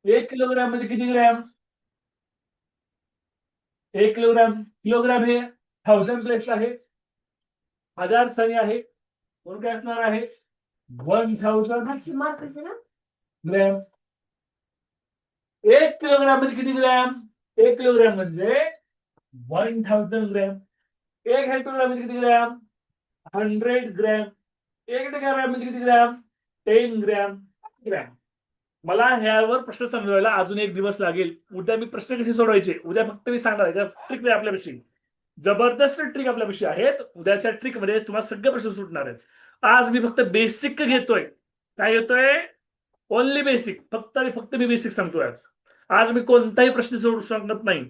1 किलोग्रॅम म्हणजे किती ग्रॅम? 1 किलोग्रॅम. किलोग्रॅम हे 1000 प्लेस आहे. 1000 स्थानी आहे. म्हणून काय असणार आहे? 1000 ग्रॅम. 1 किलोग्रॅम म्हणजे किती ग्रॅम? 1 किलोग्रॅम म्हणजे 1000 ग्रॅम. 1 हेक्टोग्रॅम म्हणजे किती ग्रॅम? 100 ग्रॅम. 1 डेकाग्रॅम म्हणजे किती ग्रॅम? 10 ग्रॅम. ग्रॅम. मला ह्यावर प्रश्न समजवायला अजून 1 दिवस लागेल. उद्या मी प्रश्न कसे सोडवायचे उद्या फक्त मी सांगणार आहे. ट्रिक आपल्यापाशी जबरदस्त ट्रिक आपल्यापाशी आहेत. उद्याच्या ट्रिक मध्ये तुम्हाला सगळे प्रश्न सुटणार आहेत. आज मी फक्त बेसिक घेतोय. काय घेतोय? Only basic. फक्त आणि फक्त मी बेसिक सांगतोय. आज मी कोणताही प्रश्न सोडू शकत नाही.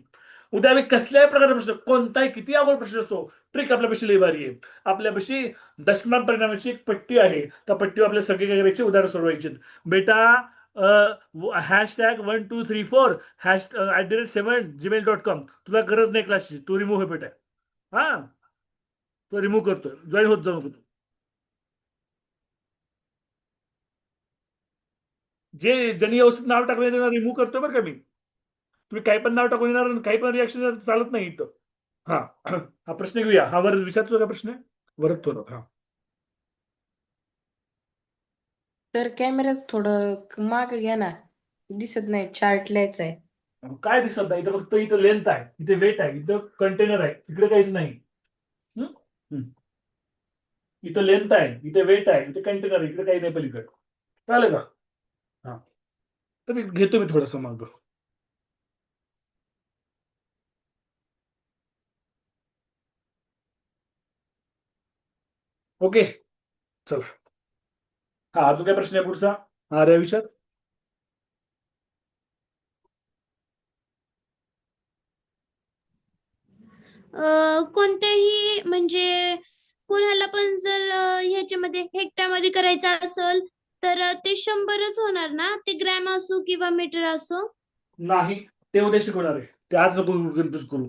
उद्या मी कसल्याही प्रकारचा प्रश्न कोणताही किती अवघड प्रश्न असो ट्रिक आपल्यापाशी लई भारी आहे. आपल्यापाशी दशमान परिणामाची एक पट्टी आहे. त्या पट्टीवर आपल्या सगळे काय करायचे? उदाहरण सोडवायचे. बेटा #1234 @7gmail.com. तुला गरज नाही क्लासची. तू रिमूव्ह बेटा. हा तो रिमूव्ह करतोय. जॉईन होत जाऊ नको तू. ज्यांनी व्यवस्थित नाव टाकलं त्यांना रिमूव्ह करतोय बरं का मी. तुम्ही काही पण नाव टाकून येणार काही पण रिॲक्शन चालत नाही इथं. हा हा प्रश्न घेऊया. हा वर विचारतो का प्रश्न? वरच थोडं. हा तर कॅमेऱ्यात थोडं माग घ्या ना. दिसत नाही. चार्ट लिहायचा आहे. काय दिसत नाही? इथं फक्त इथं लेंथ आहे. इथे वेट आहे. इथं कंटेनर आहे. इकडे काहीच नाही. इथं लेंथ आहे. इथे वेट आहे. इथे कंटेनर आहे. इकडे काही नाही पलीकडे. चालेल का? हा तर मी घेतो थोडंसं माग. ओके, चला. हा, अजून काय प्रश्न आहे पुढचा? हा, रे विचार. कोणत्याही म्हणजे कोणाला पण जर ह्याच्यामध्ये हेक्टरमध्ये करायचं असेल तर ते 100च होणार ना, ते ग्रॅम असो किंवा मीटर असो. नाही, ते उद्या शिकवणार आहे. ते आज नको कन्फ्युज करू.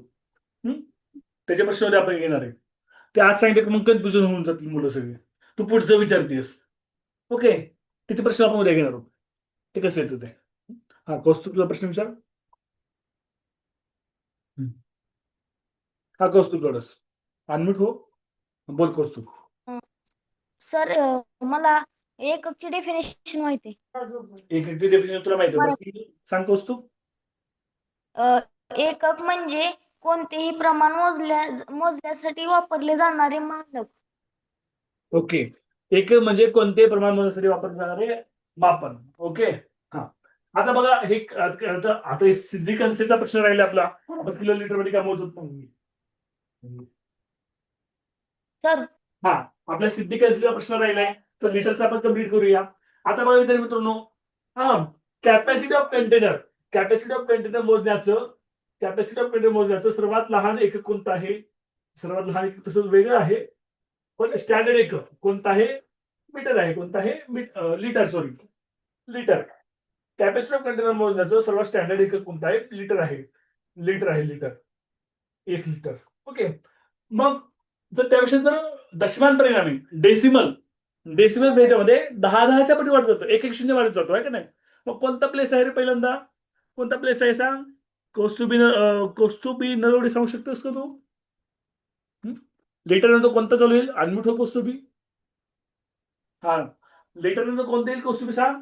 त्याच्या प्रश्न उद्या आपण घेणार आहे. ते आज सांगितलं की मग कन्फ्युजन होऊन जातील मुलं सगळी. तू पुढचं विचारतेस. ओके, त्याचे प्रश्न आपण उद्या घेणार आहोत. ते कसं येतं ते. हा, कौस्तुभ तुझा प्रश्न विचार. हा, कौस्तुभ थोडस अनम्यूट हो. बोल कौस्तुभ. सर मला एककची डेफिनेशन माहिती एक डेफिनेशन तुला माहिती आहे बरं? सांग कौस्तुभ. एकक म्हणजे कोणतेही प्रमाण मोजण्यासाठी वापरले जाणारे मानक. ओके, एक म्हणजे कोणते प्रमाण मोजण्यासाठी वापरले जाणारे मापन. ओके, हा. आता बघा हे आता सिद्धी कन्सेचा प्रश्न राहिला आपला. किलो लिटर मध्ये काय मोजत नाही. सर हा, आपल्या सिद्धी कन्सेचा प्रश्न राहिलाय, तर लिटरचा आपण कम्प्लीट करूया. आता बघा विद्यार्थी मित्रांनो, हा, capacity of container. Capacity of container मोजण्याचं सर्वात लहान एकक कोणतं आहे? सर्वात लहान एकक तसं वेगळं आहे, पण स्टँडर्ड एकक कोणतं आहे? मीटर आहे. कोणतं आहे? Litre. Sorry, litre. Capacity of container मोजण्याचं सर्वात स्टँडर्ड एकक कोणतं आहे? लिटर आहे. लिटर. 1 लिटर. ओके, मग जर त्यापेक्षा जर दशमान परिणामी डेसिमल याच्यामध्ये 10 पटी वाढत जातो. 1-1 वाढत जातो आहे का नाही? मग कोणता प्लेस आहे रे पहिल्यांदा? कोणता प्लेस आहे सांग? कौस्तुभी नरवडे सांगू शकतोस का तू? लेटर नंतर कोणता चालू येईल? अनम्यूट हो कौस्तुभी. हा, लेटर नंतर कोणतं येईल कौस्तुभी सांग?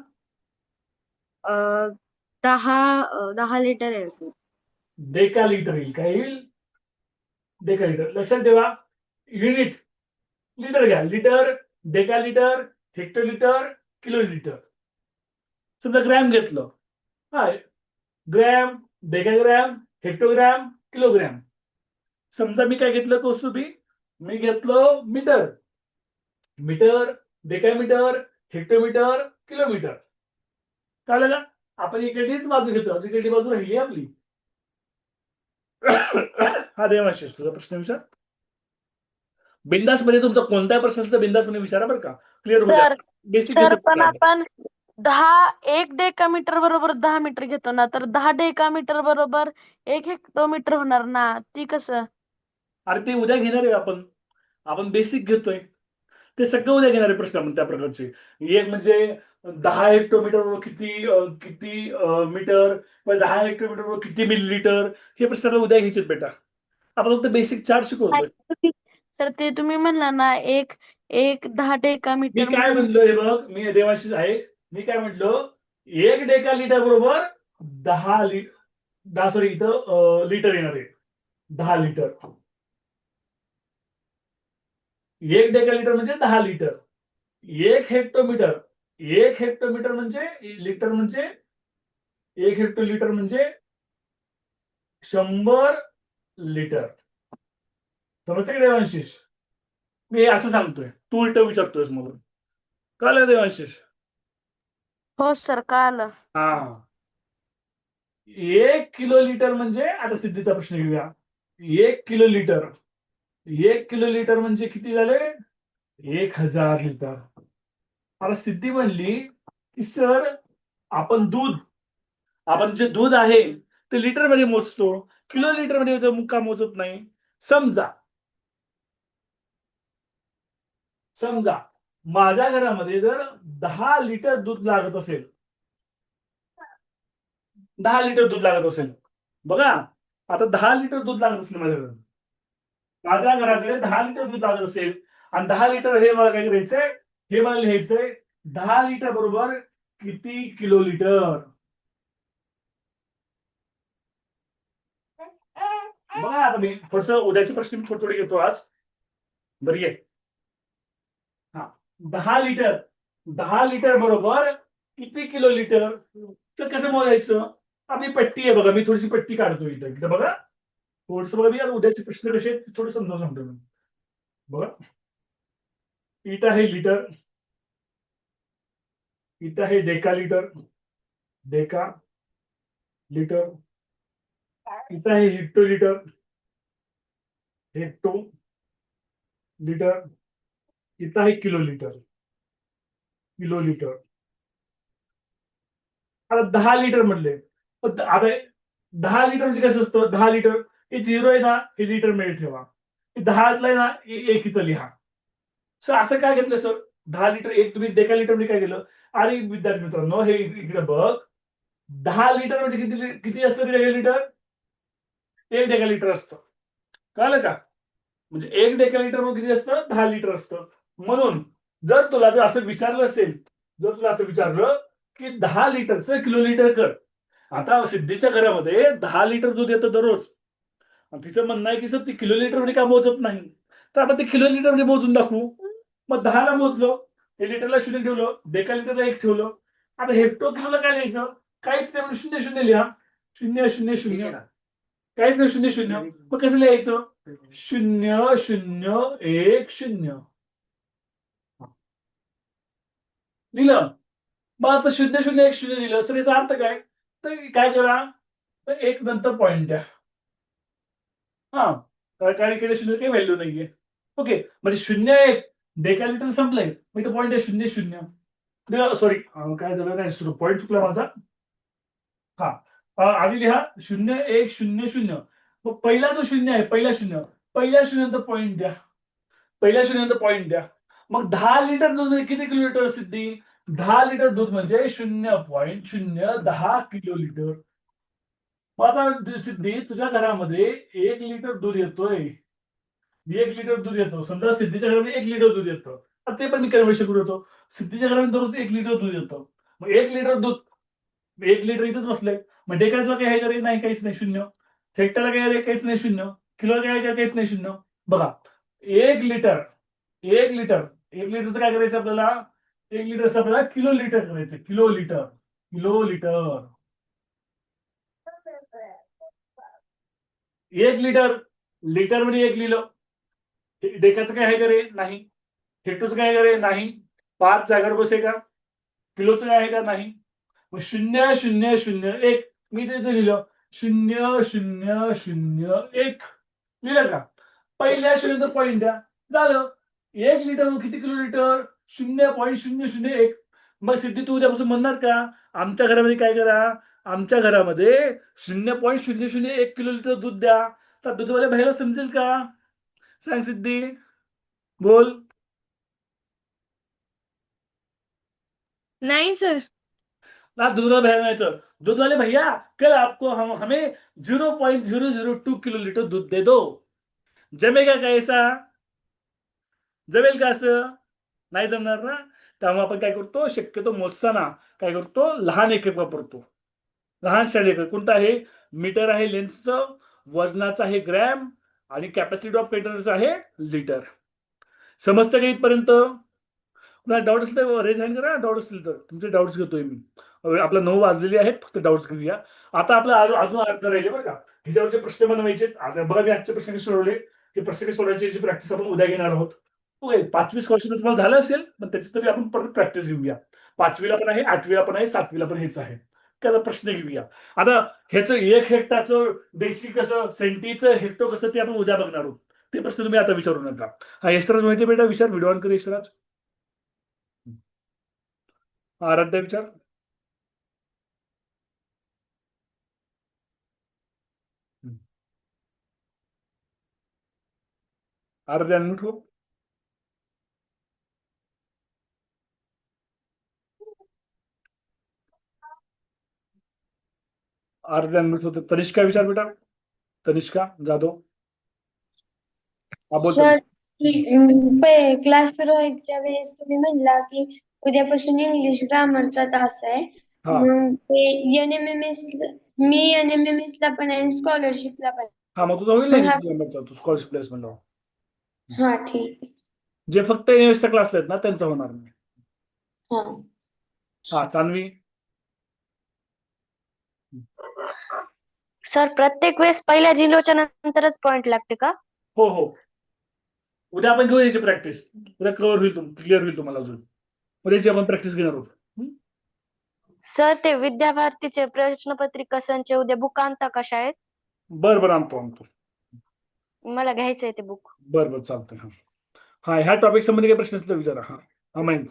10 लिटर आहे सर. डेका लिटर येईल. काय येईल? Deca litre. लक्षात ठेवा, युनिट लिटर घ्या. Litre, deca litre, hectare litre, kilo litre. समजा ग्रॅम घेतलं. हा, ग्रॅम, डेकाग्रॅम, हेक्टोग्रॅम, किलोग्रॅम. समजा मी काय घेतलं कौस्तुभी? मी घेतलं metre. Metre, decametre, hectometre, kilometre. कळलं का? आपण इकडलीच बाजू घेतो, इकडली बाजू राहिली आपली. हा, देवाशिष तुझा प्रश्न विचार. बिंदास मध्ये तुमचा कोणताही प्रश्न असेल तर बिंदास मध्ये विचारा बरं का. क्लिअर होऊ द्या. बेसिक सर पण आपण 1 डेकामीटर बरोबर 10 मीटर घेतो ना, तर 10 डेकामीटर बरोबर 1 हेक्टोमीटर होणार ना. ती कसं? अरे ते उद्या घेणार आहे आपण बेसिक घेतोय. ते सगळं उद्या घेणारे प्रश्न आपण त्या प्रकारचे. एक म्हणजे 10 हेक्टोमीटर बरोबर किती मीटर, 10 हेक्टोमीटर बरोबर किती मिलीलीटर, हे प्रश्न आपल्याला उद्या घ्यायचे बेटा. आपण फक्त बेसिक चार्ट शिकवतोय. तर ते तुम्ही म्हणला ना, एक 10 मी डेकामीटर काय म्हणलो हे बघ, मी देवाशीष आहे. मी काय म्हटलो, 1 डेका लिटर बरोबर 10 इथं लिटर येणार आहे. 10 लिटर. 1 डेका लिटर म्हणजे 10 लिटर. 1 हेक्टोमीटर म्हणजे लिटर म्हणजे 1 हेक्टोलिटर म्हणजे 100 लिटर. समजते का देवांशिष? मी असं सांगतोय, तू उलट विचारतोयस मला. कळलं देवांशिष? हो सर, कळालं. हा, 1 किलो लिटर म्हणजे, आता सिद्धीचा प्रश्न घेऊया. 1 किलो लिटर म्हणजे किती झाले? 1000 लिटर. मला सिद्धी म्हणली की सर आपण जे दूध आहे ते लिटर मध्ये मोजतो, किलो लिटर मध्ये का मोजत नाही? समजा माझ्या घरामध्ये जर 10 लिटर दूध लागत असेल, 10 लिटर दूध लागत असेल, बघा आता 10 लिटर दूध लागत असेल माझ्या घराकडे 10 लिटर दूध लागत असेल, आणि 10 लिटर हे मला काय करायचंय? हे मला लिहायचंय 10 लिटर बरोबर किती किलो लिटर. बघा आता मी थोडस उद्याचे प्रश्न मी थोडे घेतो आज. बरी आहे. हा, 10 लिटर बरोबर किती किलो लिटर. तर कसं मोजायचं? आपली पट्टी आहे बघा, मी थोडीशी पट्टी काढतो इथं बघा. थोडस बघा, मी उद्याचे प्रश्न कसे आहेत थोडं समजावून सांगतो मी. बघा, इट आहे लिटर, इट आहे deca litre, deca litre, it आहे हेक्टो लिटर, हेक्टो लिटर, इथं आहे किलो लिटर, किलो लिटर. आता 10 लिटर म्हणले, पण आता 10 लिटर म्हणजे कसं असतं, 10 लिटर हे 0 आहे ना, हे लिटर मध्ये ठेवा, 10 आहे ना, एक इथं लिहा. सर असं काय घेतलं सर, 10 लिटर एक तुम्ही डेका लिटर मध्ये काय केलं. अरे विद्यार्थी मित्रांनो, हे इकडे बघ, 10 लिटर म्हणजे किती किती असतं डेका लिटर, 1 डेका लिटर असतं, कळलं का. म्हणजे 1 डेका लिटर किती असतं, 10 लिटर असतं. म्हणून जर तुला जर असं विचारलं असेल, जर तुला असं विचारलं की 10 लिटरचं किलो लिटर कर. आता सिद्धीच्या घरामध्ये 10 लिटर दूध येतं दररोज, आणि तिचं म्हणणं आहे की सर ती किलो लिटर मध्ये का मोजत नाही, तर आपण ते किलो लिटर मध्ये मोजून दाखवू. मग 10 ला मोजलो, हे लिटरला 0 ठेवलं, डेका लिटरला 1 ठेवलं. आता हेक्टो किलोला काय लिहायचं, काहीच नाही, म्हणून 0 0 लिहा, 0 0 0, काहीच नाही, 0 0. मग कसं लिहायचं, 0 0 1 0 लिहिलं. मग आता 0 0 1 0 लिहिलं, सर याचा अर्थ काय, तर काय करा, तर एक नंतर पॉईंट द्या. हा, कारण इकडे 0 काही व्हॅल्यू नाहीये. ओके, म्हणजे 0 1 डेका लिटर संपलंय, मग इथं पॉईंट आहे 0 0. सॉरी, काय झालं, नाही पॉईंट चुकला माझा. हा, आधी लिहा 0 1 0 0. मग पहिला जो 0 आहे, पहिल्या 0 नंतर पॉईंट द्या, पहिल्या 0 नंतर पॉईंट द्या. मग 10 लिटर दूध म्हणजे किती किलो लिटर सिद्धी, 10 लिटर दूध म्हणजे 0.010 किलो लिटर. मग आता सिद्धी तुझ्या घरामध्ये 1 लिटर दूध येतोय, 1 लिटर दूध येतो, समजा सिद्धीच्या घरामध्ये 1 लिटर दूध येतं, तर ते पण मी कन्व्हर्शन करू येतो. सिद्धीच्या घरामध्ये दररोज 1 लिटर दूध येतं, मग 1 लिटर दूध, 1 लिटर इथंच बसलंय. मग डेकाला काय आहे, नाही काहीच नाही, 0. हेक्टरला काय आहे, काहीच नाही, 0. किलोला काय आहे, काहीच नाही, 0. बघा, 1 लिटर, 1 लिटर, 1 लिटरचं काय करायचं आपल्याला, 1 लिटरचं आपल्याला किलो लिटर करायचं, kilo litre, kilo litre. 1 litre, litre मध्ये 1 लिहिलं, डेकाचं काय आहे का रे, नाही. हेक्टरचं काय आहे का रे, नाही. 5 जागेवर बसे का, किलोचं काय आहे का, नाही. मग 0 0 0 1 मी तिथे लिहिलं, 0 0 0 1 लिहिलं का. पहिल्या 0 पॉईंट द्या, झालं. 1 लिटर किती किलो लिटर, 0.001. मग सिद्धी तू उद्यापासून म्हणणार का, आमच्या घरामध्ये काय करा, आमच्या घरामध्ये 0.001 किलो लिटर दूध द्या, तर दूधवाल्या बाहेर समजेल का, सांग सिद्धी, बोल. नाही सर. ना दूध भरवायचं, दूध वाले भैया कल आपको हमें 0.002 किलो लिटर दूध दे दो, जमेगा का ऐसा, जमेल का असं, नाही जमणार ना. त्यामुळे आपण काय करतो, शक्यतो मोजताना काय करतो, लहान एकक वापरतो, लहान एकक. कोणतं आहे, मीटर आहे लेन्थचं, वजनाचं आहे ग्रॅम, आणि कॅपॅसिटी ऑफ कंटेनरचं आहे लिटर. समजतं का इथपर्यंत. कुणाला डाऊट असेल तर रेज हँड करा, डाऊट असतील तर, तुमचे डाऊट्स घेतोय मी. आपला 9 वाजलेले आहेत, फक्त डाऊट्स घेऊया. आता आपला अजून अर्थ राहिले बरं का, ह्याच्यावरचे प्रश्न बनवायचे. आता बघा मी आजचे प्रश्न सोडवले, हे प्रश्न सोडवायची प्रॅक्टिस आपण उद्या घेणार आहोत. ओके, 5वी स्कॉलरशिप तुम्हाला झालं असेल, पण त्याची तरी आपण परत प्रॅक्टिस घेऊया. 5वीला पण आहे, 8वीला पण आहे, 7वीला पण हेच आहे. त्याला प्रश्न घेऊया. आता ह्याचं 1 हेक्टरचं बेसिक कसं, सेंटीचं हेक्टो कसं, ते आपण उद्या बघणार आहोत. ते प्रश्न तुम्ही आता विचारू नका. हा यशराज माहिती बेटा, विचार, व्हिडिओ ऑन कर यशराज. आराध्या विचार. आराध्या अनम्यूट हो. आराध्या अनम्यूट होतं. तनिष्का विचार बेटा, तनिष्का जाधव. हा बोल सर, तनिष्का. क्लास सुरू व्हायच्या वेळेस तुम्ही म्हणला की उद्यापासून इंग्लिश ग्रामरचा तास आहे. हा मग ते NMMS, मी NMMS ला पण आहे, स्कॉलरशिपला पण आहे. हा, मग तुझा होईल मग हा- ना तू स्कॉलरशिप प्लेसमेंट. हा ठीक आहे. जे फक्त एनएसच्या क्लासला आहेत ना त्यांचं होणार नाही. हा. हा, तान्वी. सर प्रत्येक वेळेस पहिल्या झिरोच्या नंतरच पॉइंट लागते का? हो हो, उद्या आपण घेऊ याची प्रॅक्टिस. उद्या कव्हर होईल, क्लिअर होईल तुम्हाला अजून. उद्याची आपण प्रॅक्टिस घेणार आहोत. सर ते विद्याभारतीचे प्रश्नपत्रिका संच उद्या बुक आणता का शाळेत? बरं आणतो. मला घ्यायचंय ते बुक. बरं चालतंय. हा ह्या टॉपिक संबंधी काही प्रश्न असतील तर विचारा. हा माहिती.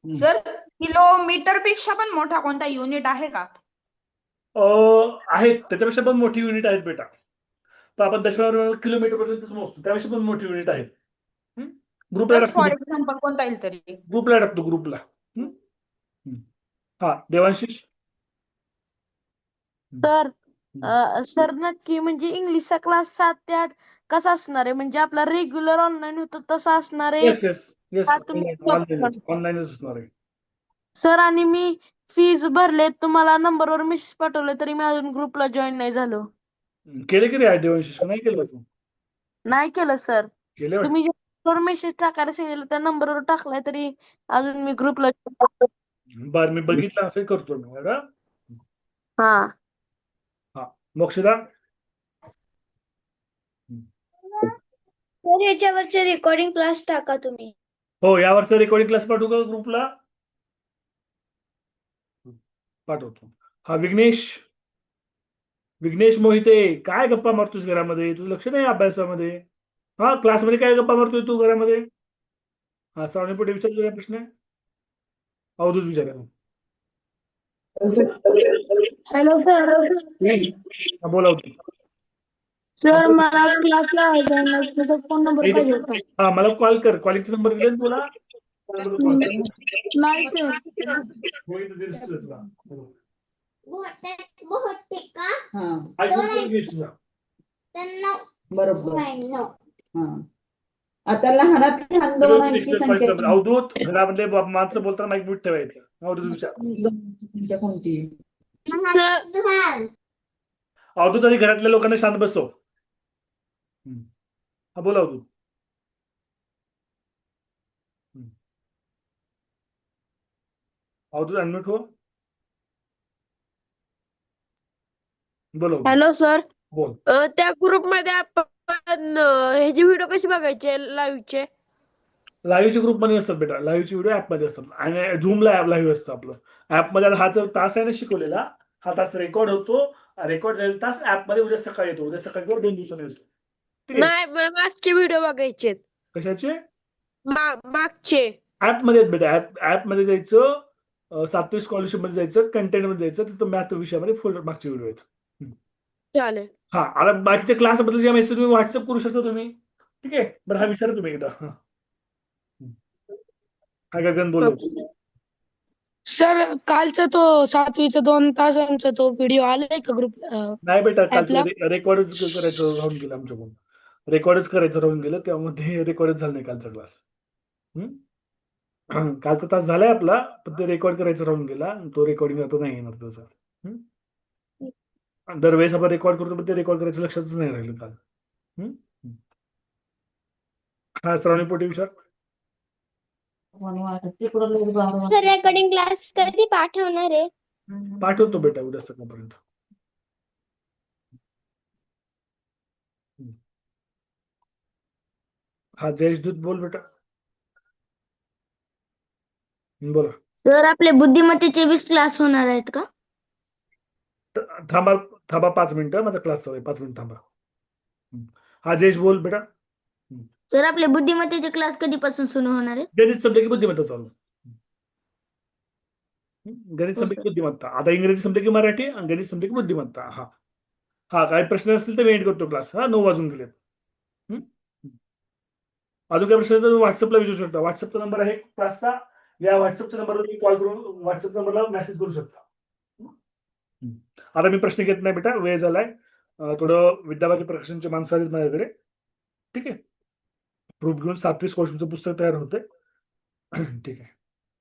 सर किलोमीटर पेक्षा पण मोठा कोणता युनिट आहे का? आहेत, त्याच्यापेक्षा पण मोठी युनिट आहेत बेटा. तर आपण दशमावर किलोमीटर पर्यंत मोजतो, त्यापेक्षा पण मोठी युनिट आहेत. ग्रुपला फॉर टाकतो, एक्झाम्पल कोणता येईल तरी? ग्रुपला. हा देवांशिष. सर नक्की म्हणजे इंग्लिशचा क्लास 7 ते 8 कसा असणार आहे? म्हणजे आपला रेग्युलर ऑनलाईन होतो तसा असणार आहे? येस ऑनलाईनच असणार आहे. सर आणि मी फीज भरले, तुम्हाला नंबरवर मेसेज पाठवले तरी मी अजून ग्रुपला जॉईन नाही झालो. केले की रे देवांशिष, नाही केलं तू? नाही केलं सर. केले वाटतं. तुम्ही मेसेज टाकायला सांगितलं त्या नंबरवर टाकलाय तरी अजून मी ग्रुपला. बरं मी बघितलं, असं करतो मी. बरं हा मोक्षदा. सर याच्यावरचे रेकॉर्डिंग क्लास टाका तुम्ही. हो, यावरचा रेकॉर्डिंग क्लास पाठवू का ग्रुपला? पाठवतो. हा विघ्नेश मोहिते, काय गप्पा मारतोस घरामध्ये? तुझं लक्ष नाही अभ्यासामध्ये. हा क्लासमध्ये काय गप्पा मारतोय तू घरामध्ये? हा श्रावणी पुढे विचार तुझा प्रश्न आहे. अवधूत विचारा. Hello sir. बोला अवधूत. सर मला क्लास लावायचा, फोन नंबर पाहिजे होता. हा मला कॉल कर. कॉलिंगचा नंबर दिला तुला? नाही सर. बरोबर. आता लहानातली लहान संख्या अवधूत, घरामध्ये माणसं बोलताना माईक म्यूट ठेवायचं. अवधूत विचार. कोणती? अवधूत आणि घरातल्या लोकांना शांत बसव. हा बोला अवधूत. अवधूत अनम्यूट हो. बोला. Hello sir. बोल. त्या ग्रुप मध्ये आपण ह्याचे व्हिडिओ कसे बघायचे लाईव्हचे? लाईव्हचे ग्रुपमध्ये असतात बेटा. लाईव्हचे व्हिडिओ ऍपमध्ये असतात आणि झूमला लाईव्ह असतं आपलं. ऍपमध्ये हा जो तास आहे ना शिकवलेला, हा तास रेकॉर्ड होतो. रेकॉर्ड झालेला तास ऍपमध्ये उद्या सकाळी येतो. उद्या सकाळी किंवा 2 दिवसांनी येतो. नाही, मला मागचे व्हिडिओ बघायचे. कशाचे? मागचे. ऍपमध्ये आहेत बेटा. ऍपमध्ये जायचं, 7वी स्कॉलरशिप मध्ये जायचं, कंटेंट मध्ये जायचं, तिथं मॅथ विषयामध्ये फुल मागचे व्हिडिओ आहेत. चालेल. हा आता बाकीच्या क्लासबद्दल जे माहिती तुम्ही व्हॉट्सअप करू शकता तुम्ही. ठीक आहे. बरं हा विचारा तुम्ही एकदा. हा गगन बोलतो. सर कालचा तो 7वीचा 2 तासांचा तो व्हिडिओ आलाय का ग्रुप? नाही बेटा, ऍपला? रेकॉर्डच करायचं राहून गेलं आमच्याकडून. रेकॉर्डच करायचं राहून गेलं, त्यामध्ये रेकॉर्डच झालं नाही कालचा क्लास. कालचा तास झालाय आपला, पण ते रेकॉर्ड करायचं राहून गेला. तो रेकॉर्डिंग आता नाही येणार तसं. दरवेळेस आपण रेकॉर्ड करतो, पण ते रेकॉर्ड करायचं लक्षातच नाही राहिलं काल. हा श्रावणी पोटे विचार. सर रेकॉर्डिंग क्लास कधी पाठवणार आहे? पाठवतो बेटा उद्या सकाळपर्यंत. हा जयेशदूत बोल बेटा. बोला. सर आपले बुद्धिमत्तेचे 20 क्लास होणार आहेत का? थांबा 5 मिनिटं, माझा क्लास चालू आहे. 5 मिनिट थांबा. हा जयेश बोल बेटा. सर आपले बुद्धिमत्तेचे क्लास कधीपासून सुरू होणार आहे? गणित समजा की बुद्धिमत्ता चालू. गणित समजा की बुद्धिमत्ता. आता इंग्रजी समजा की मराठी, आणि गणित समजा की बुद्धिमत्ता. हा काही प्रश्न असतील तर मी एंड करतो क्लास. 9 वाजून गेले. अजून काही प्रश्न तर व्हॉट्सअपला विचारू शकता. व्हॉट्सअपचा नंबर आहे क्लासचा. या व्हॉट्सअपच्या नंबरवर तुम्ही कॉल करून व्हॉट्सअप नंबरला मेसेज करू शकता. आता मी प्रश्न घेत नाही बेटा, वेळ झालाय. थोडं विद्यार्थी प्रकाशनचे माणसं आलेत माझ्याकडे. ठीक आहे. प्रूफ घेऊन 7वी स्कॉलरशिपचं पुस्तक तयार होतंय. ठीक आहे.